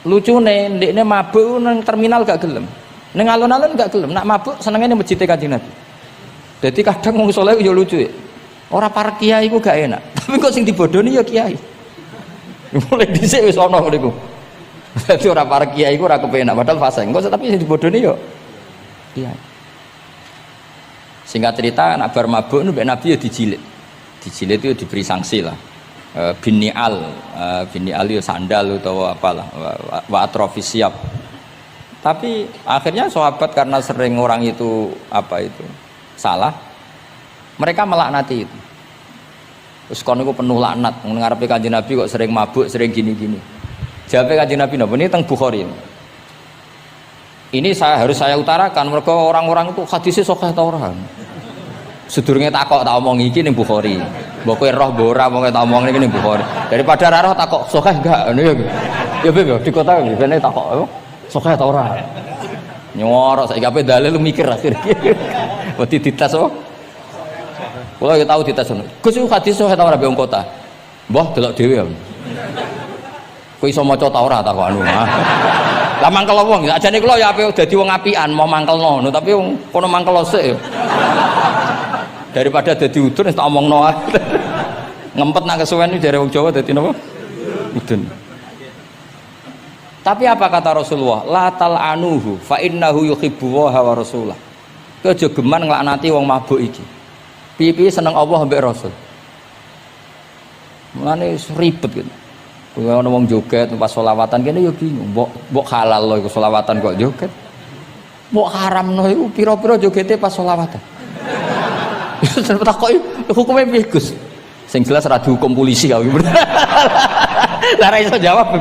Lucune ndekne mabuk nang terminal gak gelem. Ning alun-alun gak gelem. Nak mabuk senengane masjid Kanjeng Nabi. Jadi kadang wong saleh ya lucu ya. Ora para kiai iku gak enak, tapi kok sing dibodoni ya kiai. Mulai dhisik wis ana niku. Dadi ora para kiai iku ora kepenak padahal fase. Engko tapi sing dibodoni ya kiai. Singkat cerita anak bar mabuk nu Nabi ya dijilid. Dijilid itu diberi sanksi lah. Binial ya sandal atau apalah wa atrofis siap. Tapi akhirnya sahabat karena sering orang itu salah, mereka melaknati itu. Terus kon niku penuh laknat, ngarepe Kanjeng Nabi kok sering mabuk, sering gini-gini. Jawabe Kanjeng Nabi napa? Ini teng Bukhari. Ini harus saya utarakan mereka orang-orang itu hadisnya sahih ta ora. Sedurunge takok tak omong iki ning Bukhari. Mbok kowe roh mbok ora wong tak omong iki ning Bukhari. Daripada ra roh takok sokeh enggak ngono ya. Ya Beb, di kota ngene takok sokeh ta ora. Nyorok saiki ape dalil lu mikir akhir iki. Wedi dites apa? Kula ya tau dites ngono. Gus iku hadis sokeh ta ora be wong kota. Mbah delok dhewe ya. Kowe iso maca ta ora takok anu. Lah mangkel wong, ajane kula ya ape dadi wong apian mau mangkelno ngono, tapi wong kono mangkel sik. Daripada dadi udun wis tak omongno ae. Ngempet nak kesuwen iki jare wong Jawa dadi napa? Udun. Tapi apa kata Rasulullah? La tal'anuhu fa innahu yuhibbu wa rasulah. Kowe aja geman nglaknati wong mabuk iki. Piye-piye seneng Allah mbek Rasul. Mulane ribet gitu. Kowe ana wong joget pas selawatan kene ya bingung. Mbok halal lho iku selawatan kok joget. Mbok haramno iku pira-pira jogete pas selawatan. Takoki hukume piye Gus? Sing jelas ora dihukum polisi kok. Lah ra iso jawab.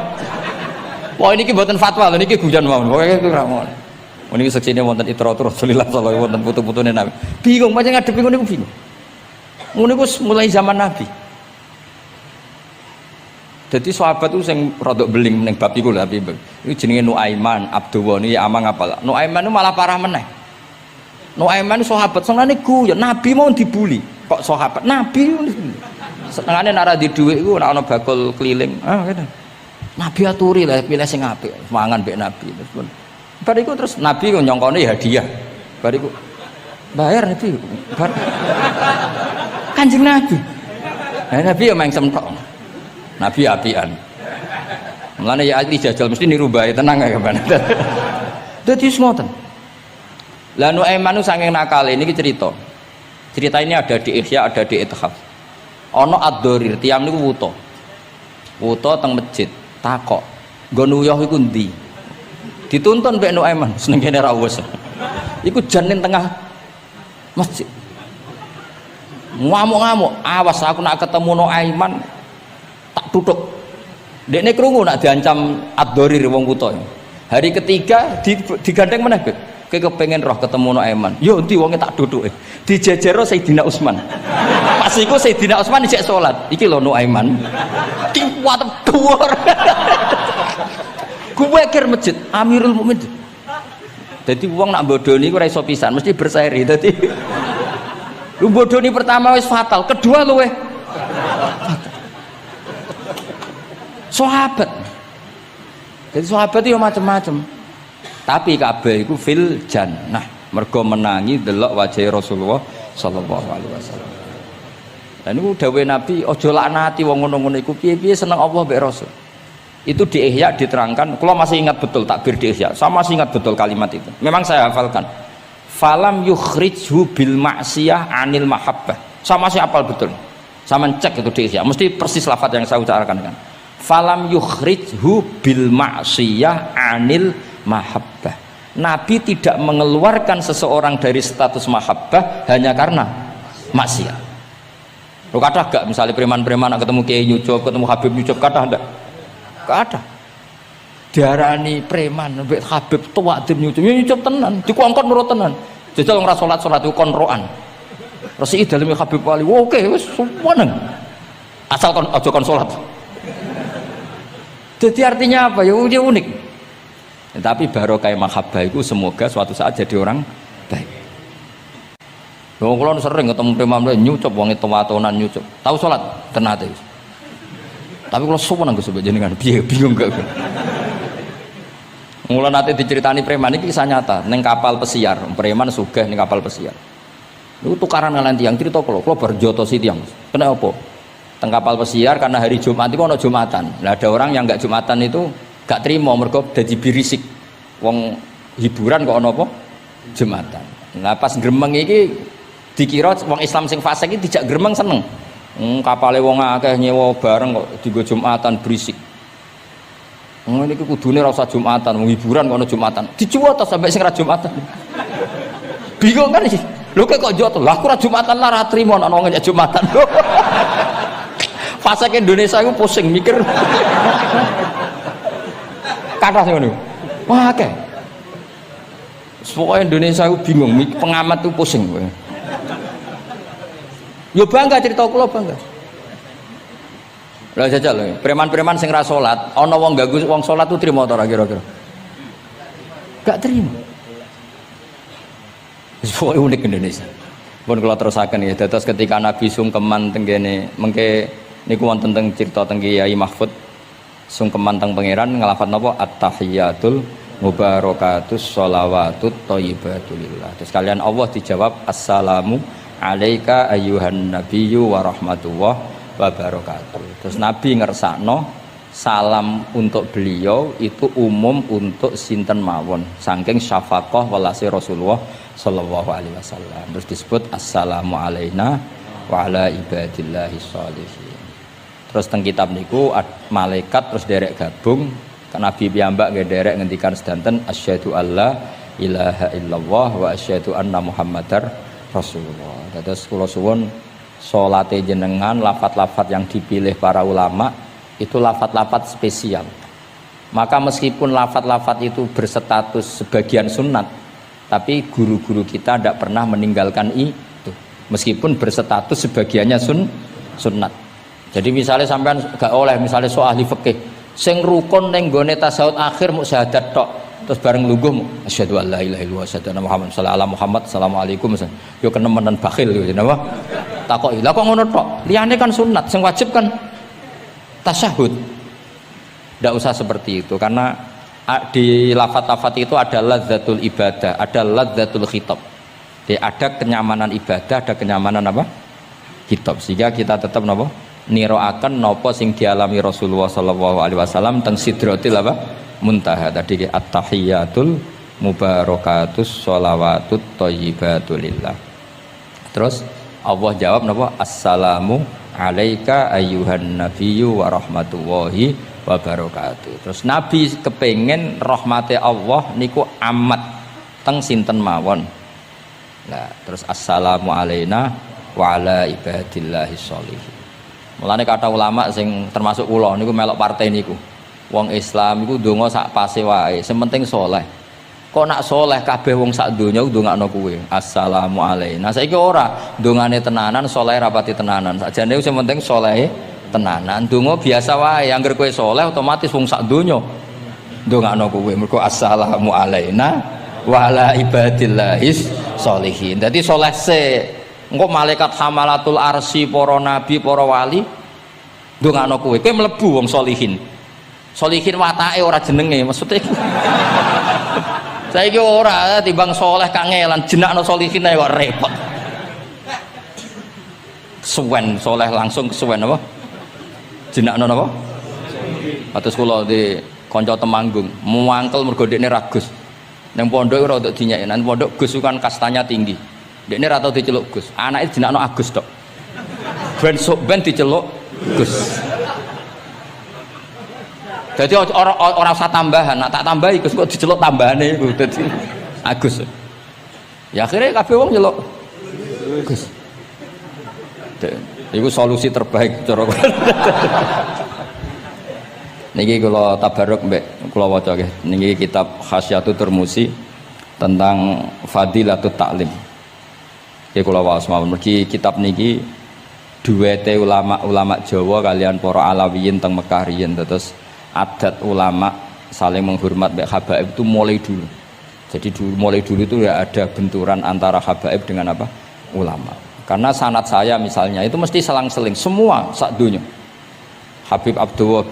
Wah ini mboten fatwa lho niki guyon mawon. Pokoke iku ra ngono. Niki seksine wonten itratur Rasulullah sallallahu alaihi wasallam wonten putu-putune Nabi. Bingung pancen ngadepi ngono iku bingung. Ngono iku mulai zaman Nabi. Jadi sahabat itu sing rodok beling ning bab iku lho Abi. Iku jenenge Nuaiman, Abdullah niki amang apal. Nuaiman itu malah parah meneh. Nuaiman sahabat senengane guyon, Nabi mau dibuli. Kok sahabat Nabi senengane nek ora di dhuwit iku ora ana bakul keliling. Ah ngene. Nabi aturi lah pilih sing apik, mangan mbek Nabi terus pun. Bar iku terus Nabi kok nyongkone ya hadiah. Bar iku bayar Nabi. Bar Kanjeng Nabi. Nabi ya mengsem tok. Nabi apian. Mulane ya ati jajal mesti niru bae tenang ya kapan. Dadi ngoten. Lah Nuaiman saking nakale niki cerita. Cerita ini ada di Ihya, ada di Ithaf. Ana ad-Dharir, tiyang niku wuta. Wuta teng masjid, takok. Nggon uyah iku ndi? Dituntun mbek Nuaiman, seneng kene ra wis. Iku jan ning tengah masjid. Ngamuk-ngamuk, awas aku nak ketemu Nuaiman tak tutuk. Dekne krungu nak diancam ad-Dharir wong wuta. Hari ketiga digandeng meneh, Beb. Kowe kepengin roh ketemu Nuaiman. Yo endi wonge tak duduke. Dijejero Sayyidina Utsman. Pas iku Sayyidina Utsman isih salat. Iki lho Nuaiman. Kuat dhuwur. Kuwe kir masjid Amirul Mukminin. Dadi wong nak bodoni ku ora iso pisan, mesti berseri. Dadi lu bodoni pertama wis fatal, kedua luweh sahabat. Jadi sahabat itu macam-macam. Tapi kabeh iku fil jannah. Mergo menangi delok wajah Rasulullah sallallahu alaihi wasallam. Lah niku dawuhe Nabi, aja laknati wong ngono-ngono iku piye-piye seneng Allah mbek Rasul. Itu di Ihya diterangkan, kula masih ingat betul takbir di Ihya. Saya masih ingat betul kalimat itu. Memang saya hafalkan. Falam yukhrijhu bil ma'siyah anil mahabbah. Saya masih hafal betul. Saya mencek itu di Ihya. Mesti persis lafaz yang saya ucapkan kan. Falam yukhrijhu bil ma'siyah anil mahabbah. Nabi tidak mengeluarkan seseorang dari status mahabbah hanya karena maksiat. Lo kata gak misalnya preman-preman ketemu Kiai nyucup, ketemu Habib nyucup, kata enggak? Gak ada. Diarani preman, mbek Habib tua dem nyucup, nyucup tenan, dikongkon nurut tenan. Jajal ora salat itu konroan. Resi daleme Habib wali, oke wis suweneng. Asal kon aja kon salat. Jadi artinya apa? Ya unik. Tapi barokah mahabbah itu semoga suatu saat jadi orang baik. Wong kula sering ketemu preman nyucup wong tua-tuanan nyucup. Tahu salat tenate. Tapi kula suwen Gus jenengan piye bingung gak. Mula nate diceritani preman iki kisah nyata ning kapal pesiar, preman sugih ning kapal pesiar. Niku tukaran kalian tiang cerita kula bar jotosi tiang. Kena apa? Teng kapal pesiar karena hari Jumat itu ana Jumatan. Lah ada orang yang enggak Jumatan itu gak terima mergo dadi birisik. Wong hiburan kok ana apa? Jumatan. Nah pas gremeng iki dikira wong Islam sing fasik iki dijak gremeng seneng. Kapale wong akeh nyewa bareng kok dienggo Jumatan berisik. Ngene iki kudune ora usah Jumatan, wong hiburan kok ana Jumatan. Dicuwot sampai sing ra Jumatan. Bingung kan iki. Lho kok joto? Lah aku ora Jumatan lah ora trimo ana wong nyek Jumatan. Fasik Indonesia iku pusing mikir. Kata sing ngono. Wah akeh. Pokoknya Indonesia itu bingung, pengamat itu pusing. Yo bangga cerita kula bangga. Lah jajal lho, preman-preman sing ra salat, ana wong ganggu wong salat tuh trimo ta ora kira-kira? Gak terima. Wis unik Indonesia. Pun kula terusaken ya, dados ketika Nabi sungkeman teng kene mengke niku wonten teng cerita teng Kiai Mahfud sungkeman teng pangeran ngelafat napa at-tahiyatul mubarakatus sholawatut thayyibatulillah. Terus kalian Allah dijawab assalamu alaika ayyuhan nabiyyu wa rahmatullah wa barakatuh. Terus Nabi ngersakno salam untuk beliau itu umum untuk sinten mawon saking syafaqah welase Rasulullah sallallahu alaihi wasallam. Terus disebut assalamu alaina wa ala ibadillahi sholihin. Terus teng kitab niku malaikat terus derek gabung Nabi piyambak nggih derek ngendikan sedanten asyhadu alla ilaha illallah wa asyhadu anna muhammadar rasulullah. Terus kula suwun salate jenengan lafat-lafat yang dipilih para ulama itu lafat-lafat spesial. Maka meskipun lafat-lafat itu berstatus sebagian sunat, tapi guru-guru kita tidak pernah meninggalkan itu meskipun berstatus sebagiannya sunnat. Jadi misalnya sampean gak oleh misalnya soal ahli fikih sing rukun ning gone tasawuf akhir mu syahadat tok terus bareng lungguh asyhadu alla ilaha illallah wa asyhadu anna muhammad sallallahu alaihi Muhammad assalamualaikum yo kenemenan bakhil yo napa takoki lha kok ngono tok liyane kan sunat sing wajib kan tasyahud. Tidak usah seperti itu karena di lafaz-lafaz itu ada lazzatul ibadah, ada lazzatul khitab. Jadi ada kenyamanan ibadah, ada kenyamanan apa? Khitab. Sehingga kita tetap napa? Niroaken napa sing dialami Rasulullah sallallahu alaihi wasallam teng sidratil apa? Muntaha. Tadi at-tahiyatul mubarakatus sholawatut thayyibatulillah. Terus Allah jawab napa? Assalamu alaika ayyuhan nabiyyu wa rahmatullahi wa barakatuh. Terus Nabi kepengen rahmati Allah niku amat teng sinten mawon. Nah, terus assalamu alaina wa ala ibadillahi sholihin. Mulane kata ulama sing termasuk kula niku melok partai niku. Wong Islam iku ndonga sak pase wae, sing penting saleh. Kok nak saleh kabeh wong sak donya ndongakno kuwe. Assalamu alaina. Saiki ora ndongane tenanan, saleh rapati tenanan. Sakjane sing penting saleh tenanan. Ndonga biasa wae, anggere kowe saleh otomatis wong sak donya ndongakno kuwe. Mergo assalamu alaina wa ala ibadillahis sholihin. Dadi saleh se engko malaikat hamalatul arsy para nabi para wali ndongakno kowe mlebu wong sholihin. Sholihin watake ora jenenge maksudnya saiki ora timbang soleh kangelan jenakno sholihin ae kok repot. Suwen soleh langsung kesuwen apa? Jenakno napa? Atus kula di kanca Temanggung muangkel mergo dekne ra Gus. Ning pondok ora untuk dinyek, nang pondok Gus kan kastanya tinggi. Dekne ra tau diceluk Gus. Anake jenakno Agus tok. Ben diceluk Gus. Jadi orang usah tambahan, nak tak tambahi Gus kok diceluk tambahane iku dadi Agus. Ya akhirnya kabeh wong nyeluk Gus. Iku solusi terbaik cara. Niki kula tabarruk mbek kula waca nggih. Niki kitab Khasyatul Turmusi tentang Fadilatut Ta'lim. Niki kula waos mawon mergi kitab niki duwete ulama-ulama Jawa kalian para Alawiyin teng Mekah riyen terus adat ulama saling menghormat mbek habaib itu mulai dulu. Jadi mulai dulu itu ya ada benturan antara habaib dengan apa? Ulama. Karena sanad saya misalnya itu mesti selang-seling semua sak dunya. Habib Abdul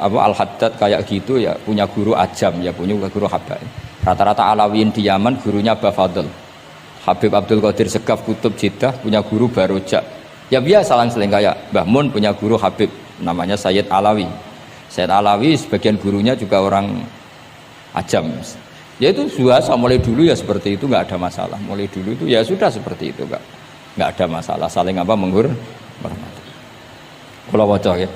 Al-Haddad kayak gitu ya punya guru ajam ya punya guru habaib. Rata-rata Alawiyin di Yaman gurunya Bafadl. Habib Abdul Qadir Segaf Kutub Jeddah punya guru Barojak. Ya biasa selang-seling kayak Mbah Mun punya guru Habib namanya Sayyid Alawi. Sayyid Alawi sebagian gurunya juga orang ajam. Ya itu biasa mulai dulu ya seperti itu nggak ada masalah. Mulai dulu itu ya sudah seperti itu nggak ada masalah saling apa menghormati. Kula waca ya.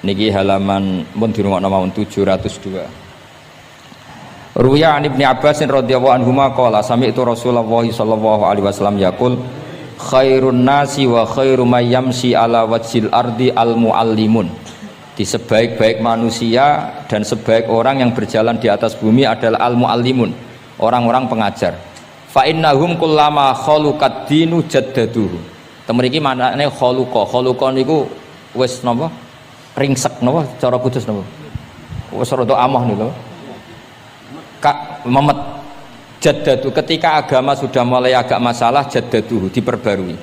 Niki halaman mun dirungokno mawon 702. Ruya an Ibnu Abbas radhiyallahu anhuma qala sami'tu Rasulullah sallallahu alaihi wasallam yaqul khairun nasi wa khairu may yamshi ala wajhil ardi al muallimun. Di sebaik-baik manusia dan sebaik orang yang berjalan di atas bumi adalah al muallimun, orang-orang pengajar. fa innahum kullama khaluqad dinu jaddaduhu. Temen iki maknane khaluqa niku wis napa ringsek napa cara kudus napa wis rada amah niku memet jaddadu ketika agama sudah mulai agak masalah jaddaduhu diperbarui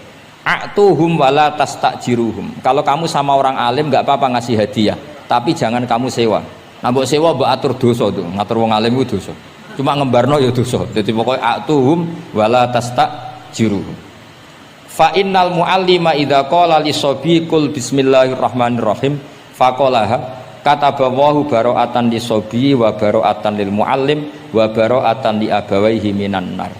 a'tuhum wala tastajiruhum. Kalau kamu sama orang alim enggak apa-apa ngasih hadiah tapi jangan kamu sewa. Nah mbok sewa mbok atur dosa tuh ngatur wong alim ku dosa cuma ngembarno ya dosa. Jadi pokoknya a'tuhum wala tastajiruhum. Fa innal muallima idza qala li sabiqul bismillahirrahmanirrahim faqalaha katabawahu bara'atan li sabi wa bara'atan lil muallim wa bara'atan li abawaihi minan nar.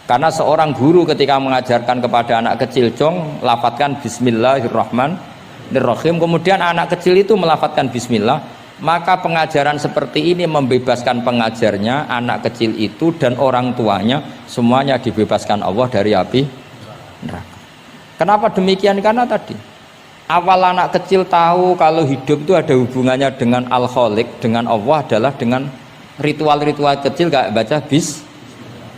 Karena seorang guru ketika mengajarkan kepada anak kecil cong lafadzkan bismillahirrahmanirrahim, kemudian anak kecil itu melafadzkan bismillah, maka pengajaran seperti ini membebaskan pengajarnya, anak kecil itu dan orang tuanya semuanya dibebaskan Allah dari api neraka. Kenapa demikian? Karena tadi awal anak kecil tahu kalau hidup itu ada hubungannya dengan Al-Khaliq, dengan Allah adalah dengan ritual-ritual kecil gak baca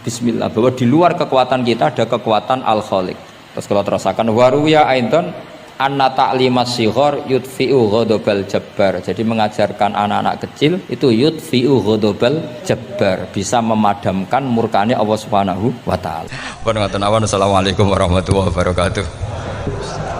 bismillah, bahwa di luar kekuatan kita ada kekuatan Al-Khaliq. Terus kalau terasakan waruya aidan anna ta'limas sighar yudfi'u ghadabal jabbar. Jadi mengajarkan anak-anak kecil itu yudfi'u ghadabal jabbar, bisa memadamkan murkanya Allah Subhanahu wa taala. Assalamualaikum warahmatullahi wabarakatuh.